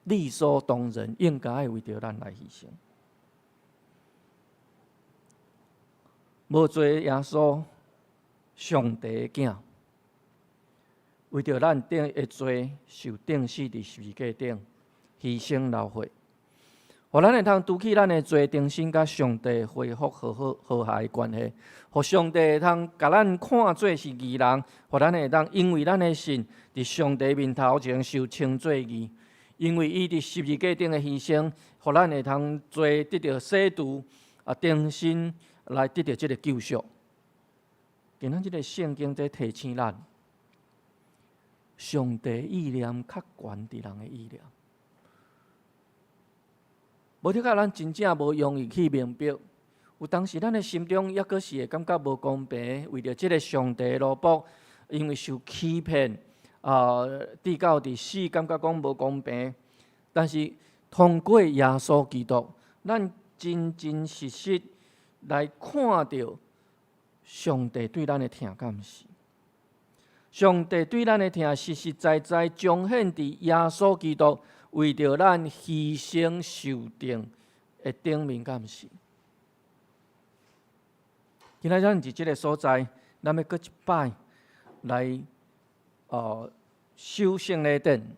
理所当然应该爱为着咱来牺牲。无做耶稣，上帝的囝，为着咱的罪受钉死伫十字架顶，牺牲流血，互咱会通拄起咱的罪，重新甲上帝恢复和谐的关系，互上帝会通甲咱看做是义人，互咱会通因为咱的信伫上帝面头前受称做义，因为伊伫十字架顶的牺牲，互咱会通罪得到洗除，重新来得到即个救赎。今仔即个圣经在提醒咱，上帝意念较悬伫人的意念。无得甲咱真正无容易去明白，有当时咱的心中抑阁是会感觉无公平，为着即个上帝的奴仆，因为受欺骗，至到伫死，感觉讲无公平。但是通过耶稣基督，咱真真实实来看到上帝对咱的疼敢是。上帝对咱的疼实实在在彰显伫耶稣基督为着咱牺牲受定的顶面，敢是？今仔咱伫即个所在，咱要搁一摆来守圣礼典。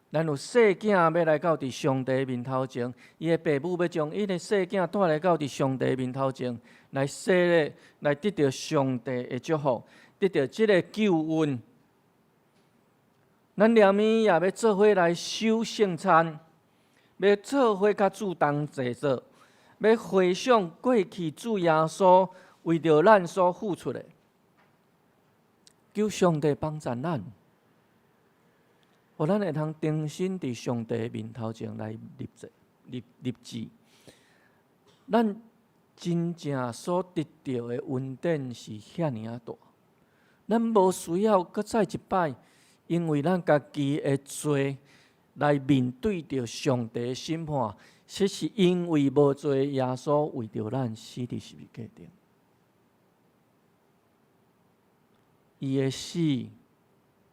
咱有细囝要来到伫上帝面头前，伊的父母要将伊的细囝带来到伫上帝面头前，来洗礼，来得到上帝的祝福，得到即个救恩。咱连暝也要做伙来守圣餐，要做伙甲主同坐坐，要回想过去主耶稣为着咱所付出的，求上帝帮助咱，互咱会通重新伫上帝面头前来立志。咱真正所得到的恩典是遐尔大，咱无需要搁再一摆。因为咱家己的罪来面对着上帝的审判，这是因为无罪耶稣为着咱死伫十字架顶，伊的死，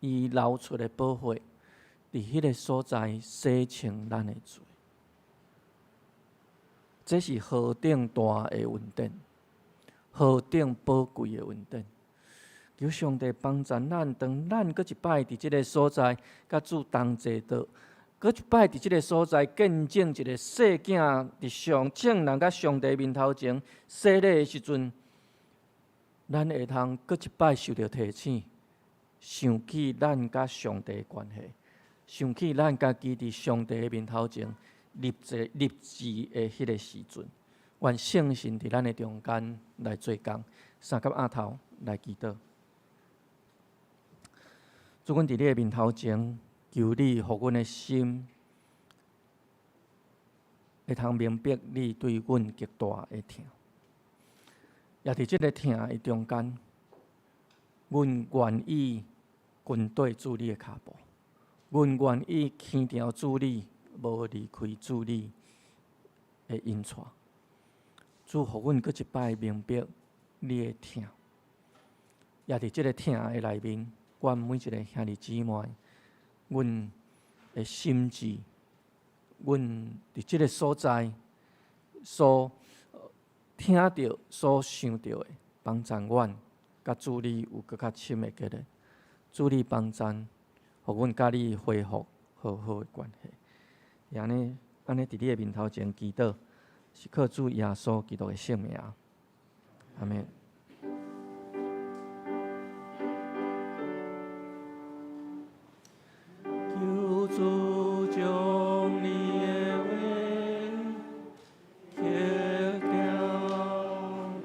伊流出的宝血，伫迄个所在洗清咱的罪，这是何等大的恩典，何等宝贵的恩典。求上帝帮助咱，当咱搁一摆伫即个所在，甲主同坐倒，搁一摆伫即个所在见证一个细囝伫上正人甲上帝面头前洗礼的时阵，咱会通搁一摆受到提醒，想起咱甲上帝的关系，想起咱家己伫上帝的面头前立志的迄个时阵，愿圣神伫咱的中间来做工，三甲额头来祈祷。主，阮伫你的面头前，求你，互阮的心会通明白你对阮极大的疼。也伫即个疼的中间，阮愿意跟对主你的脚步，阮愿意牵条主你，无离开主你的引带。主，互阮搁一摆明白你的疼，也伫即个疼的内面。愿每一个兄弟姊妹，阮的心志，阮伫即个所在所听到、所想到的，帮助阮甲主你有更较深的结连。主你帮助，互阮甲你恢复好好的关系。安尼伫你的面头前祈祷，是靠主耶稣基督的圣名。阿们。主将你的话刻掉伫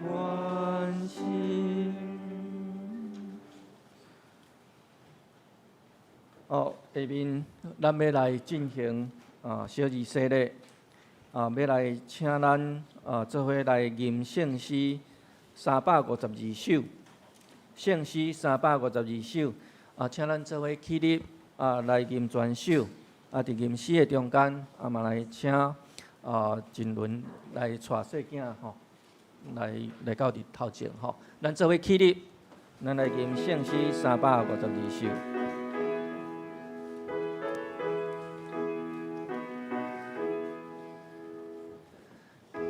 阮心。下面咱要来进行小仪式礼，要来请咱做伙来吟圣诗352首，圣诗352首，请咱做伙起立。来吟全首，伫吟诗的中间，嘛来请真伦来带细囝吼，来到伫头前吼，咱做伙起立，咱来吟圣诗352首。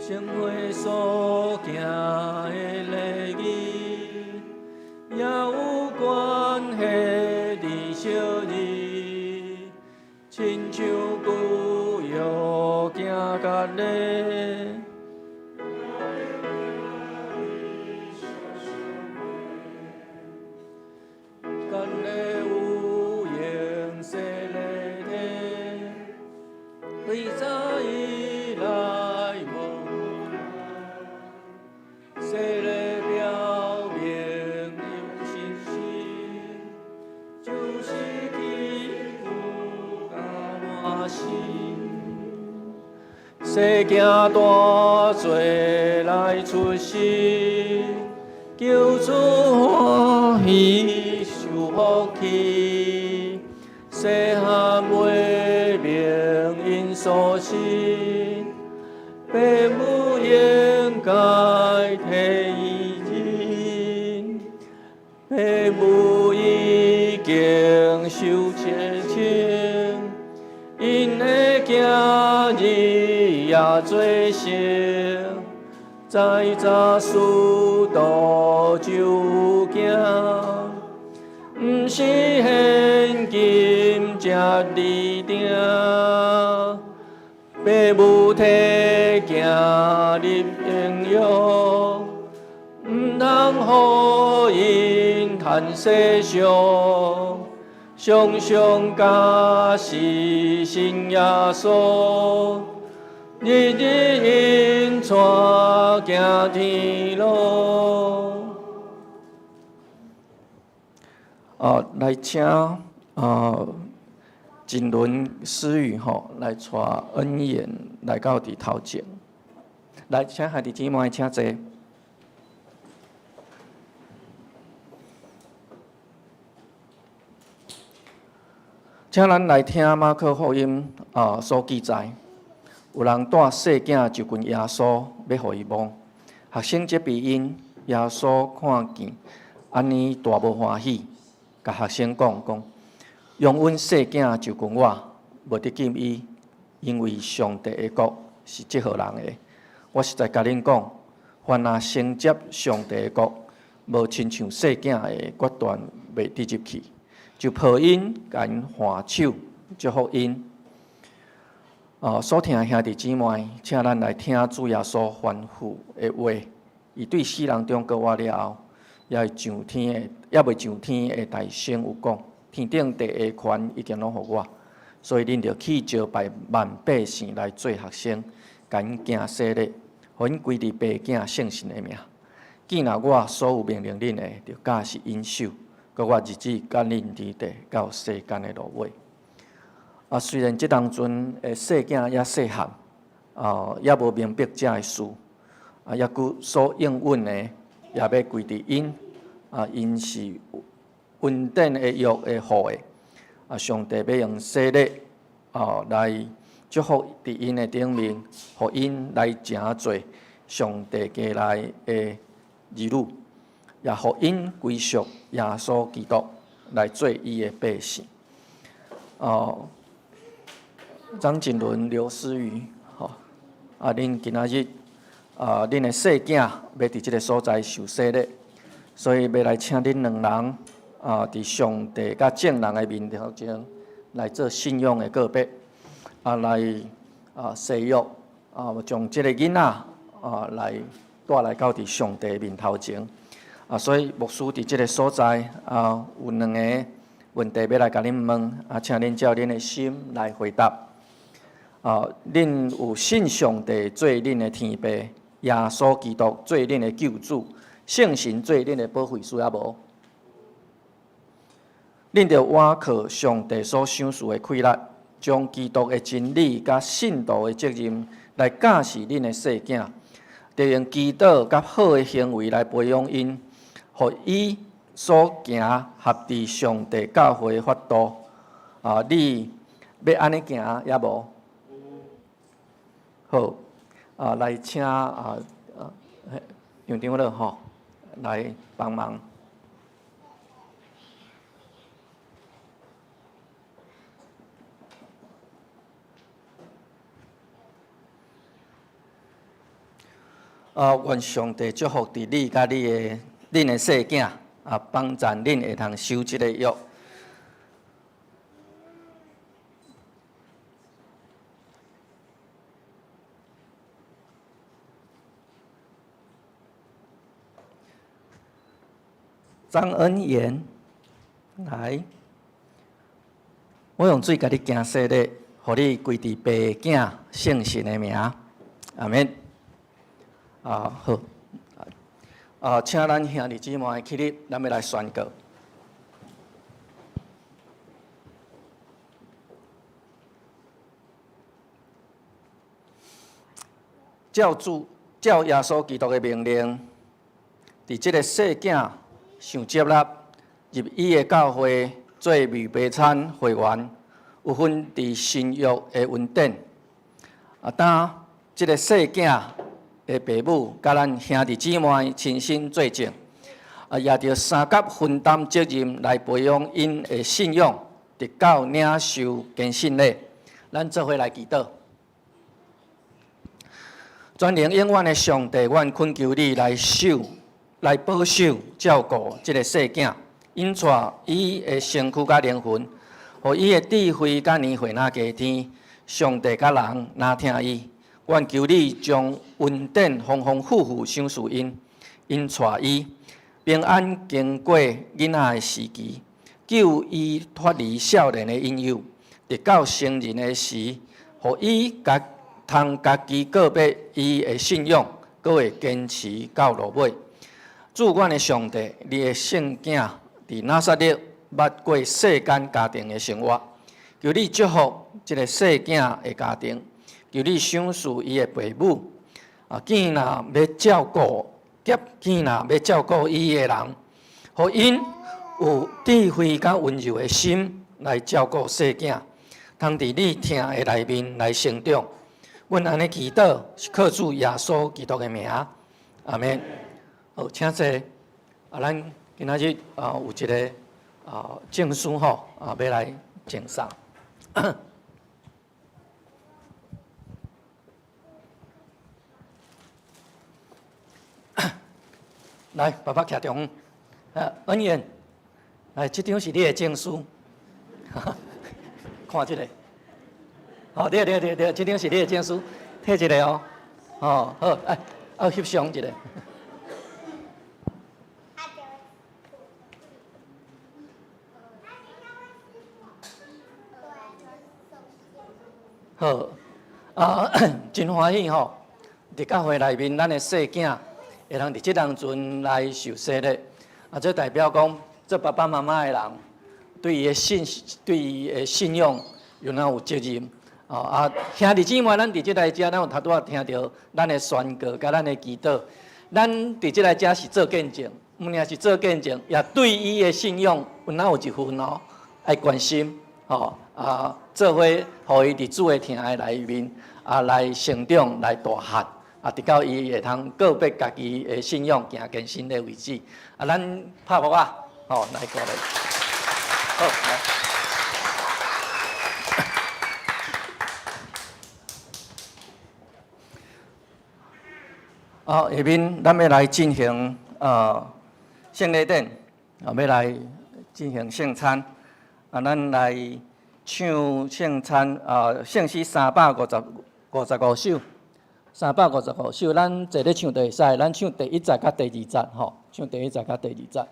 生活所行的礼仪，也有关系的小字，亲像旧约行甲礼。干礼有形色礼体，为早以来无。细礼表明有信心，就是祈福甲满心。细囝大做来出世，求主欢喜受福气。细汉为明因所生，父母应该体认，父母已经受切清，因的囝儿也做成，在早事多就惊，毋是现今才立定。父母体行入应用，毋通予因趁世上，常常假是信耶稣，日日因带行天路。来请真伦师语吼，来带恩言来到伫头前。来，请兄弟姊妹请坐。请咱来听马可福音所记载，有人带细囝就近耶稣，要互伊摸。学生这边因，耶稣看见安尼大无欢喜，甲学生讲。用阮细囝就近我，无得禁伊，因为上帝的国是即号人的。我实在甲恁讲，凡若承接上帝的国，无亲像细囝的决断袂得入去，就抱因甲因还手，祝福因。所听兄弟姊妹，请咱来听主耶稣吩咐的话。伊对世人中过我了后，也袂上天的大声有讲。天顶地下权已经拢互我，所以恁着去招拜万百姓来做学生，甲因行洗礼，互因归伫爸囝圣神的名。既然我所有命令恁的，着假是因守，搁我日子甲恁伫地到世间的落尾。虽然即当阵的细囝也细汉，也无明白这的事，也佮所应允的也要归伫因，因是。稳定的约的好的，上帝要用洗礼来祝福伫因的顶面，互因来成做上帝家内的儿女，也互因归属耶稣基督来做伊的百姓。张真伦刘思瑜，恁今仔日恁的细囝要伫即个所在受洗礼，所以要来请恁两人。伫上帝甲正人的面头前来做信仰的告别，来誓约，将即个囡仔来带来到伫上帝面头前。所以牧师伫即个所在有两个问题要来甲恁问，请恁照恁的心来回答。恁有信上帝做恁的天父，耶稣基督做恁的救主，圣神做恁的保惠师啊无？恁着倚靠上帝所赏赐的气力，将基督的真理甲信徒的责任来教示恁的细囝，着用祈祷甲好的行为来培养因，互伊所行合伫上帝教会的法度。你要安尼行也无？好，来请院长了吼，来帮忙。愿上帝祝福伫你甲恁的细囝，帮助恁会通守即个约。张恩言，来，我用水甲你行洗礼，互你归伫爸囝圣神的名，阿免。好，请咱兄弟姊妹起立，咱要来宣告。照耶稣基督的命令，伫即个细囝想接纳入伊的教会做预备餐会员，有份伫新约的恩典。当即个细囝的父母甲咱兄弟姊妹亲身作证，也着三甲分担责任来培养因的信仰，直到领受坚信礼。咱做伙来祈祷。全能永远的上帝，阮恳求你来保守、照顾即个细囝，引带伊的身躯甲灵魂，互伊的智慧甲年岁若加添。上帝甲人若听伊。愿求你将恩典丰丰富富赏赐因带伊平安经过囡仔的时期，救伊脱离少年的引诱，直到成人的时，互伊通家己告别伊的信仰，阁会坚持到落尾。主阮的上帝，你的圣囝伫拿撒勒捌过世间家庭的生活，求你祝福这个细囝的家庭。求你赏赐伊的父母，囝若要照顾，囝若要照顾伊的人，互因有智慧甲温柔的心来照顾细囝，通伫你听的内面来成长。阮安尼祈祷是靠主耶稣基督的名，阿免。好，请坐。咱今仔日有一个证书吼，要来赠送。来，爸爸徛中，恩言，来，这张是你的证书，看这个，对，这张是你的证书，摕一个哦，好，翕相一个。好，真欢喜吼，伫教会内面，咱的细囝。会通伫即当阵来受洗礼，这代表讲，做爸爸妈妈的人对伊的信仰有责任。兄弟姊妹，咱伫即来遮，咱有头拄仔听到咱的宣告，甲咱的祈祷。咱伫即来遮是做见证，毋仅是做见证，也对伊的信仰有一份爱关心，做伙，互伊伫主的听的内面来成长，来大汉。直到伊会通告别家己的信仰，行更新的为止。咱拍鼓啊，来鼓励。好，来。下面咱要来进行圣礼典，要来进行圣餐。咱来唱圣餐圣诗355首。355首，咱坐咧唱就会使，咱唱第1节甲第2节，唱第1节甲第2节。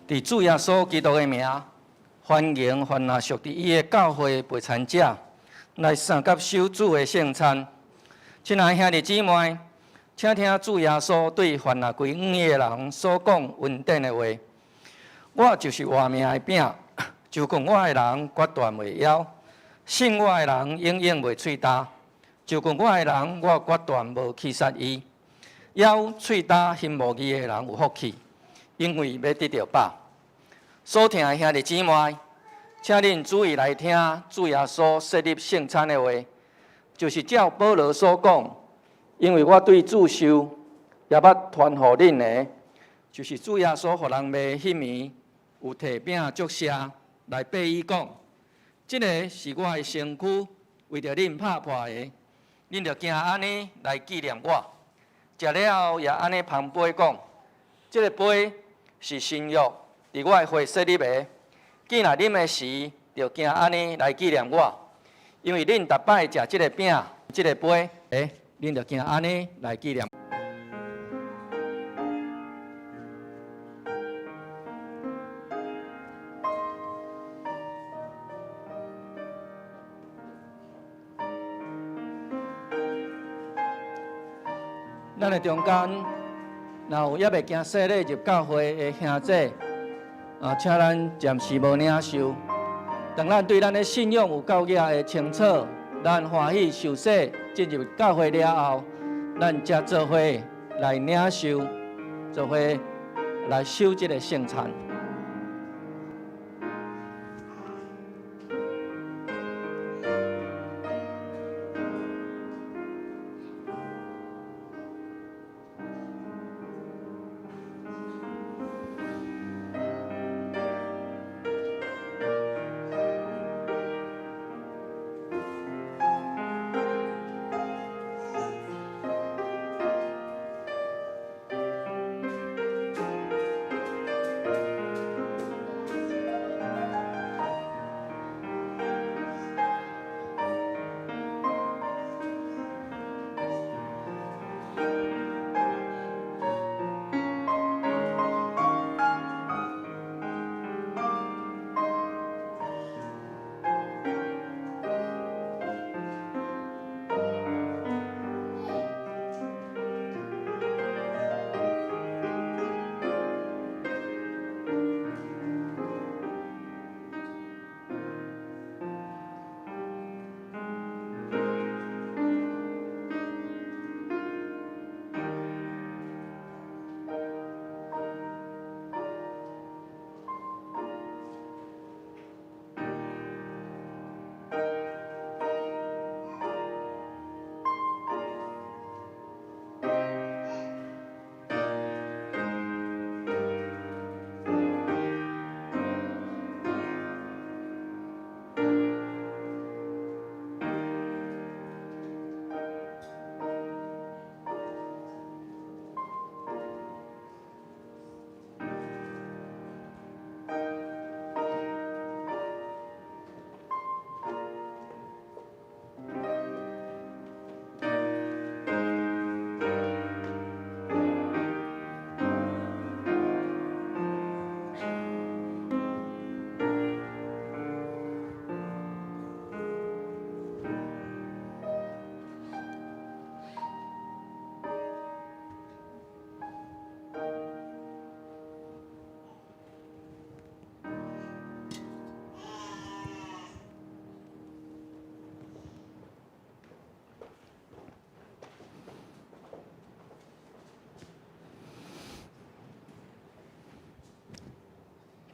伫主耶稣基督的名，欢迎凡那属伫伊的教会陪餐者来参甲守主的圣餐。亲爱兄弟姊妹，请听主耶稣对凡那归五夜的人所讲恩典的话：我就是活命的饼，就讲我的人决断袂枵，信我的人永远袂喙焦。就讲我的人，我决断无去杀伊。枵喙焦、心无义的人有福气，因为要得到饱。所听的兄弟姊妹，请恁注意来听主耶稣设立圣餐的话，就是照保罗所讲，因为我对主受，也捌传予恁的，就是主耶稣互人卖迄暝有摕饼祝谢来背伊讲，这个是我的身躯，为着恁拍破的。恁着行安尼来纪念我，食了后也安尼旁杯讲，这个杯是新约，伫我的血设立的。既然啉的时，着行安尼来纪念我，因为恁逐摆食这个饼、这个杯，恁着行安尼来纪念。咱的中间，若有还袂惊洗礼入教会的兄弟，请咱暂时无领受。当咱对咱的信仰有够额的清楚，咱欢喜受洗进入教会了后，咱才做伙来领受，做伙来守这个圣餐。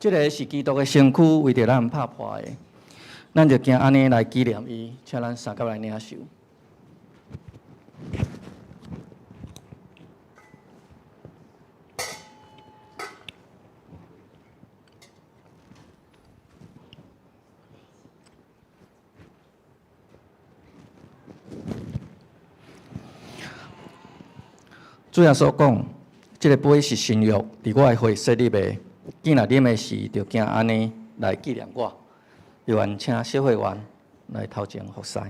这个是基督的身躯，为着咱拍破的，咱就行安尼来纪念伊，请咱三甲来领受。主耶稣讲，这个杯是新约，伫我的血设立的。既然啉的时，就行安尼来纪念我。有愿请小会员来头前服侍。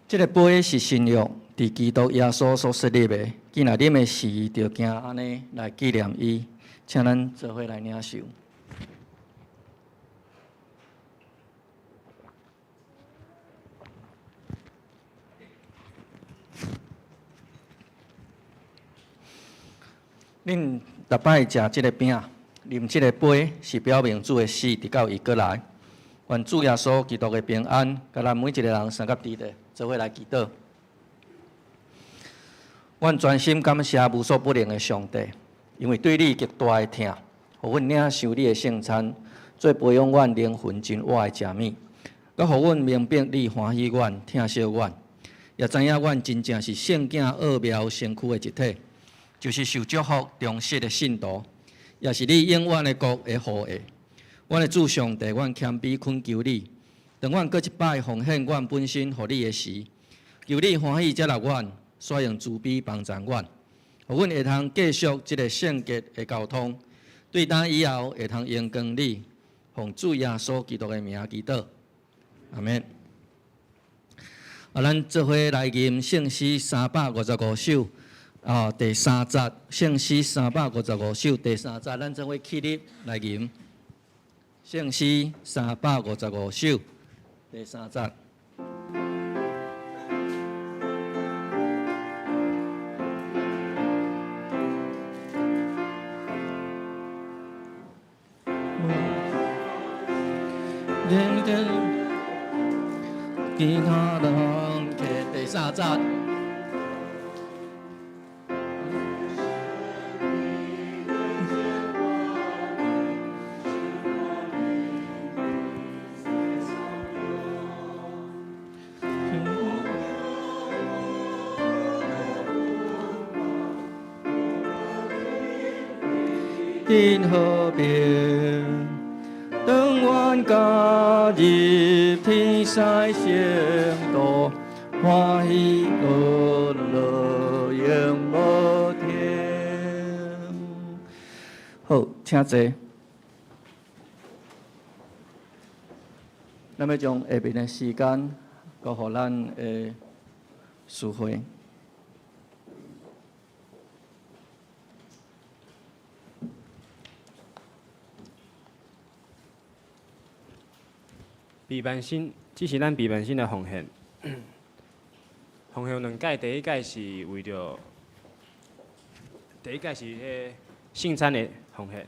这个杯是新约，伫基督耶稣所设立的。既然啉的时，就惊安尼来纪念伊，请咱做伙来领受。恁逐摆食即个饼，啉即个杯，是表明主的死，直到伊过来。愿主耶稣基督的平安，甲咱每一个人三甲地的做伙来祈祷。阮专心感谢无所不能的上帝，因为对你极大的疼，互阮领受你的圣餐，做培养阮灵魂真活的食物，佮互阮明白你欢喜阮、疼惜阮，也知影阮真正是圣经奥妙身躯的一体，就是受祝福、忠实的信徒，也是你永远的国的后裔。阮的主上帝，阮谦卑恳求你，当阮搁一摆奉献阮本身互你的时，求你欢喜接纳阮，使用慈悲帮助阮，互阮会通继续即个圣洁的交通，对当以后会通荣光你，奉主耶稣基督的名祈祷，阿免。咱做伙来吟圣诗355首，第3节，圣诗355首第3节，咱做伙起立来吟。圣诗355首第3节。其他人第3节。因和平，当阮加入天西圣道，欢喜乐乐永无天。好，请坐。咱要将下面的时间交予咱的师会。备办新，这是咱备办新的奉献。奉献两届，第一届是为着，第一届是迄圣餐的奉献。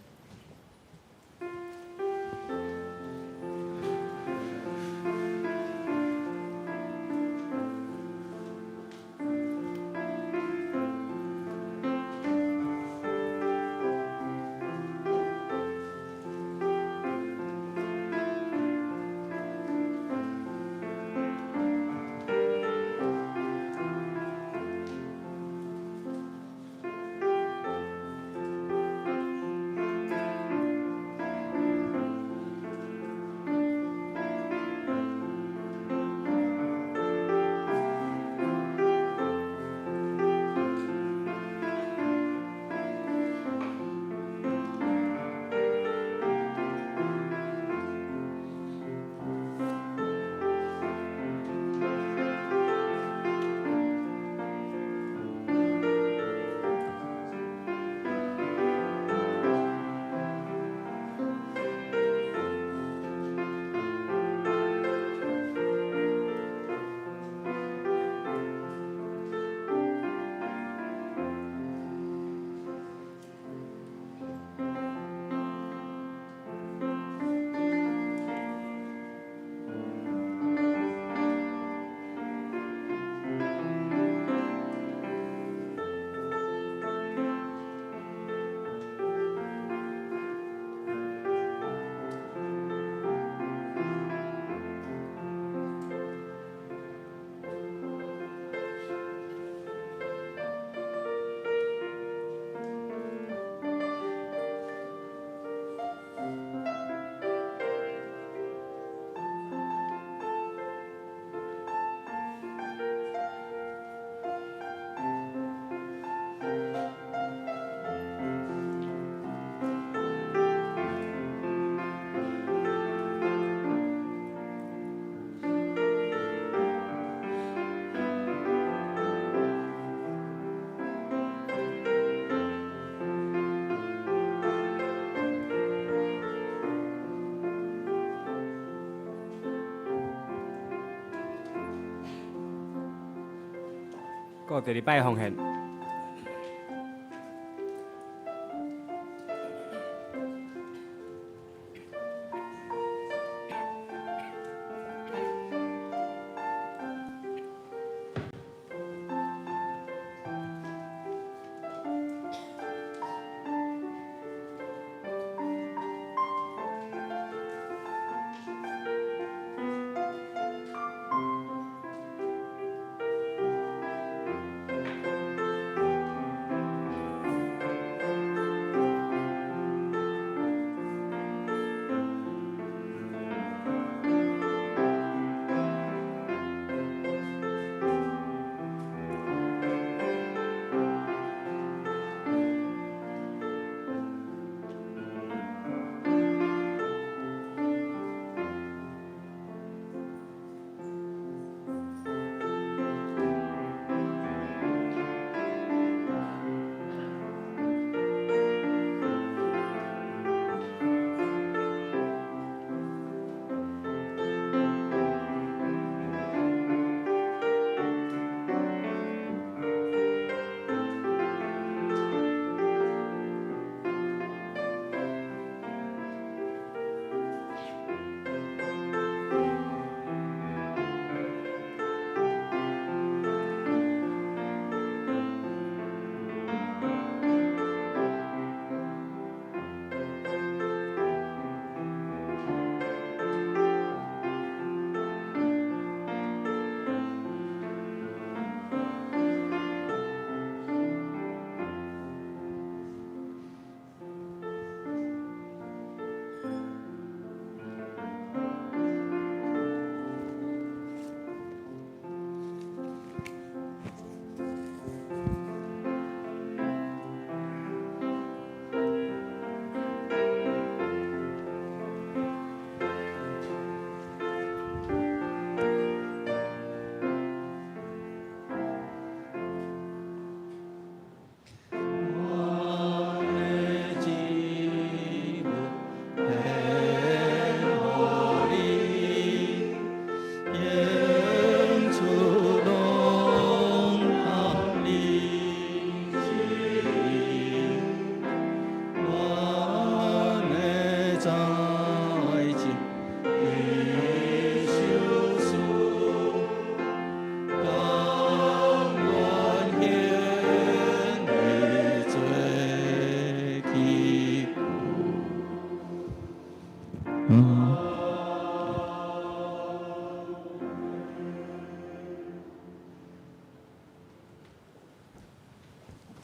过第二摆奉献。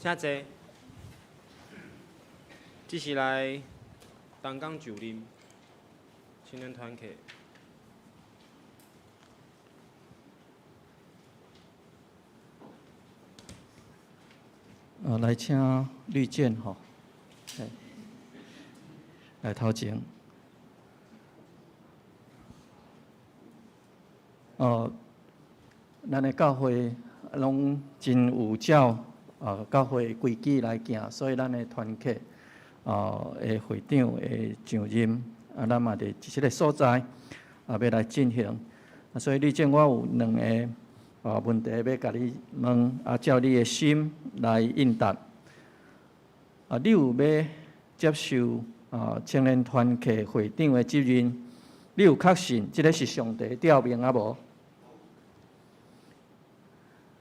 请坐。这是来东港就任青年团契。来请绿箭吼，来头前。咱的教会拢真有照教会规矩来行，所以咱的团契的会长的上任咱嘛伫即个所在要来进行。所以绿箭，我有两个问题要甲你问，照你的心来应答。你有要接受青年团契会长的责任？你有确信即个是上帝调命啊无？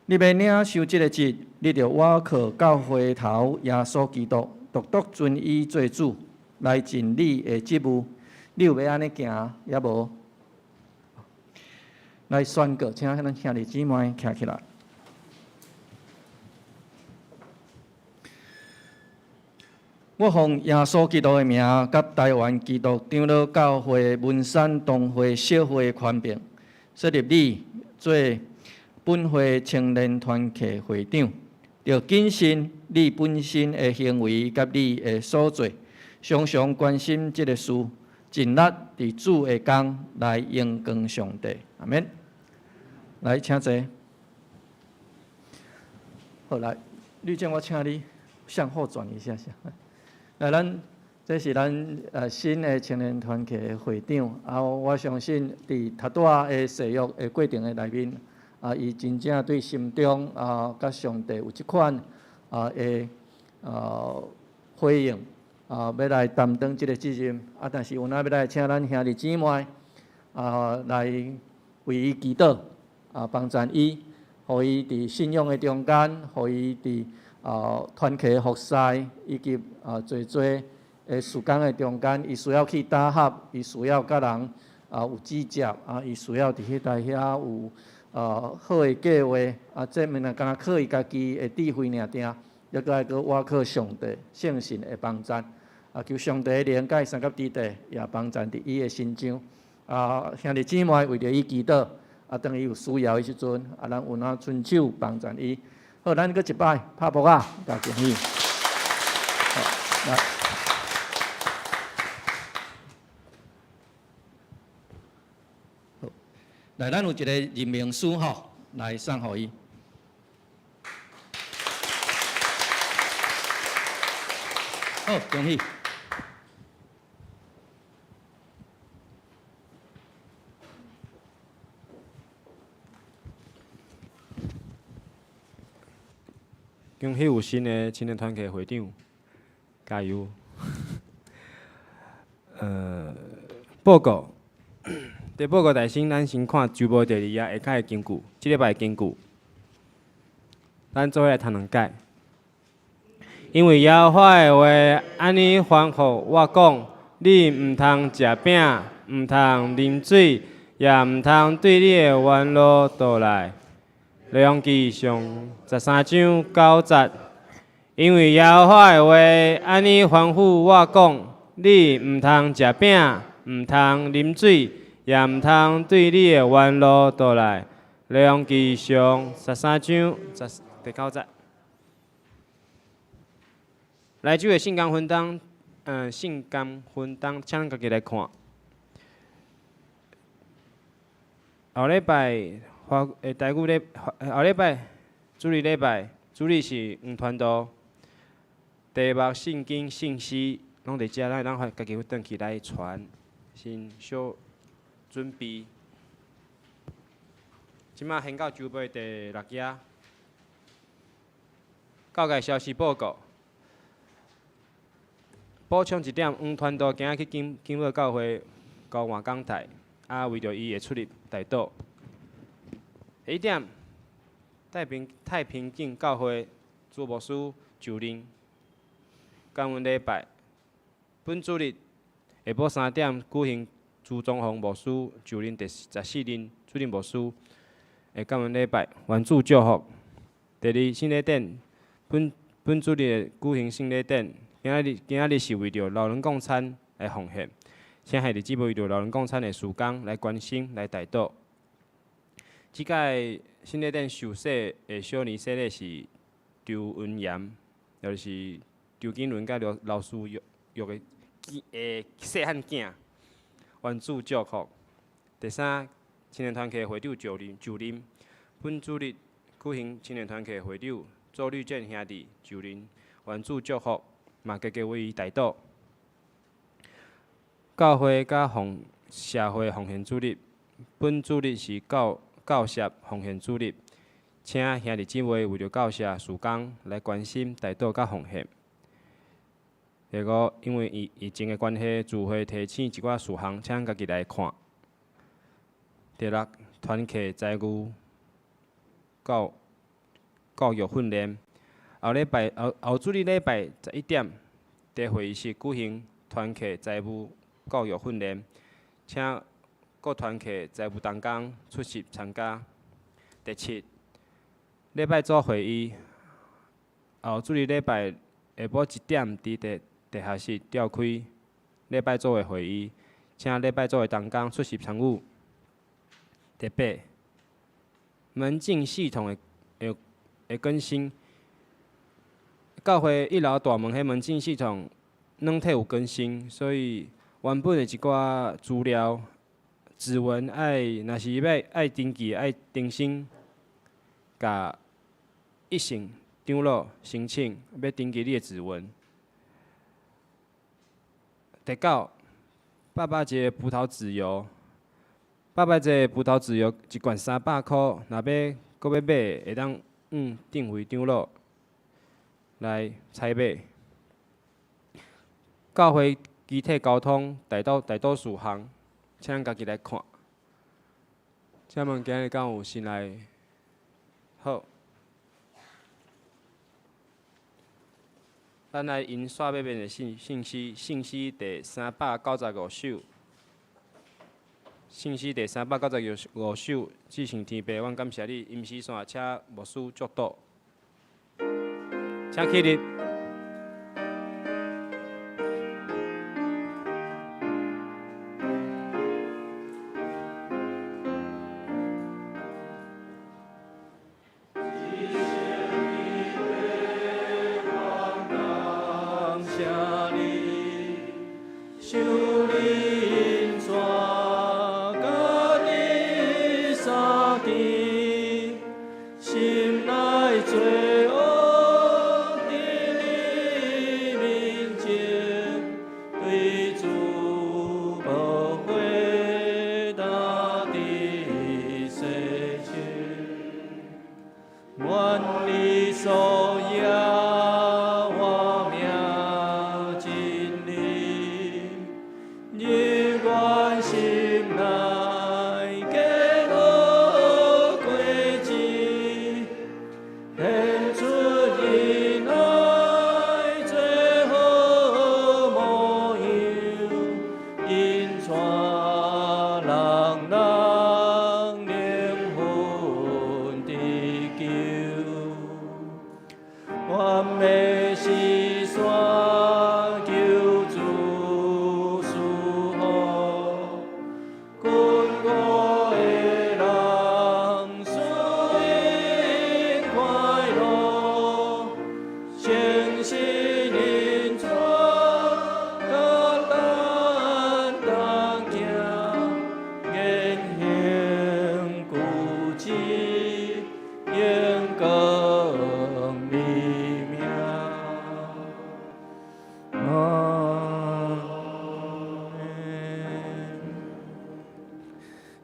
你要领受即个职，你着倚靠教会头耶稣基督，独独尊伊做主，来尽你的职务。你有要安尼行也无？来宣告，请咱兄弟姊妹站起来。我奉耶稣基督的名，甲台湾基督长老教会文山东会小会权柄，设立你做本会青年团契会长，着谨慎你本身的行为甲你的所做，常常关心这个事，尽力伫主的工来荣光上帝。阿免。来，请坐。好，来，绿箭，我请你向后转一下下。这是咱新的青年团契的会长，我相信伫头大的誓约的过程的内面，伊真正对心中甲上帝有即款的回应要来担当即个责任但是有哪要来请咱兄弟姊妹来为伊祈祷帮助伊，互伊伫信仰的中间，互伊伫团契的服侍以及侪的事工的中间，伊需要去打合，伊需要甲人有指接伊需要伫迄台遐有好的计划这毋若敢靠伊家己的智慧尔定，要搁爱搁倚靠上帝圣神的帮助求上帝的灵甲伊三甲地地也帮助伫伊的心上兄弟姊妹为着伊祈祷当伊有需要的时阵咱有哪伸手帮助伊。好，咱搁一摆拍鼓加敬意。来，咱有一个任命书来送互伊。好，恭喜。恭喜有新的青年团契会长，加油！报告，伫报告大先，咱先看周报第2页下骹的根据，即礼拜的根据，咱做伙来谈两解。因为耶和华的话安尼吩咐我讲：你毋通食饼，毋通啉水，也毋通对你的冤路倒来。利用记上13章9节，因为耶和华的话安尼吩咐我讲：你毋通食饼，毋通啉水，也毋通对你的冤路倒来。利用记上13章第9节。来主的圣工分担，圣工分担，请咱家己来看。后礼拜台语礼，后礼拜主日礼拜，主日是黄传道题目圣经信息，拢伫遮，咱家己转去来传，先小准备。即马现到周报第6页，教界消息报告。补充一点，黄传道今仔去金宝教会交换讲台，为着伊会出入大岛。下一点，太平境教会主牧师就任感恩礼拜，本主日下晡3点举行朱宗宏牧师就任第14任主任牧师的感恩礼拜，愿主祝福。第2，圣礼典，本主日举行圣礼典。今仔日是为着老人共餐来奉献，请兄弟姊妹为着老人共餐的事工来关心来代祷。即届圣礼典受洗的小年洗礼是周文炎，就是周景伦甲老师约的细汉囝，愿主祝福。第3，青年团契会长就任，本主日举行青年团契会长周绿建兄弟就任，愿主祝福。嘛，家家为伊代祷。教会甲社会奉献主日，本主日是教社奉献主日，请兄弟姊妹为着教社事工来关心代祷甲奉献。第5，因为疫情的关系，聚会提醒一寡事项，请家己来看。第6，团契财务教育训练。后主日礼拜11点，伫会议室举行团契财务教育训练，请各团契财务同工出席参加。第7，礼拜组会议，后主日礼拜下晡1点伫地下室召开礼拜组的会议，请礼拜组的同工出席参与。第8，门禁系统的更新。教会1楼大门迄门禁系统软体有更新，所以原本的一寡资料、指纹若是爱登记、爱更新，甲一性download申请，要登记你的指纹。第9，爸爸节葡萄籽油800节葡萄籽油一罐300块，若要搁要买，会当订会张罗来采买。教会机体交通大多数项，请咱家己来看。这物件敢有信赖？好，咱来印刷买面的信息第395首。信息第395首，至上天父，阮感谢你，因时线且无事祝祷，请起立。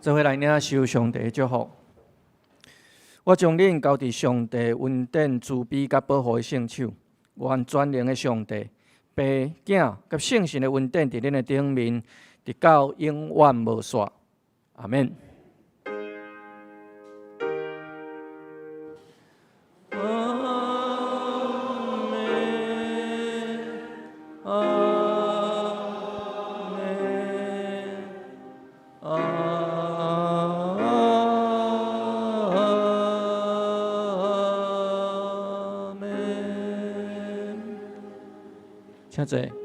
做伙来领受上帝的祝福。我将恁交伫上帝恩典、慈悲甲保护的圣手，愿全能的上帝、爸、囝甲圣神的恩典伫恁的顶面，直到永远无煞。阿免。请坐。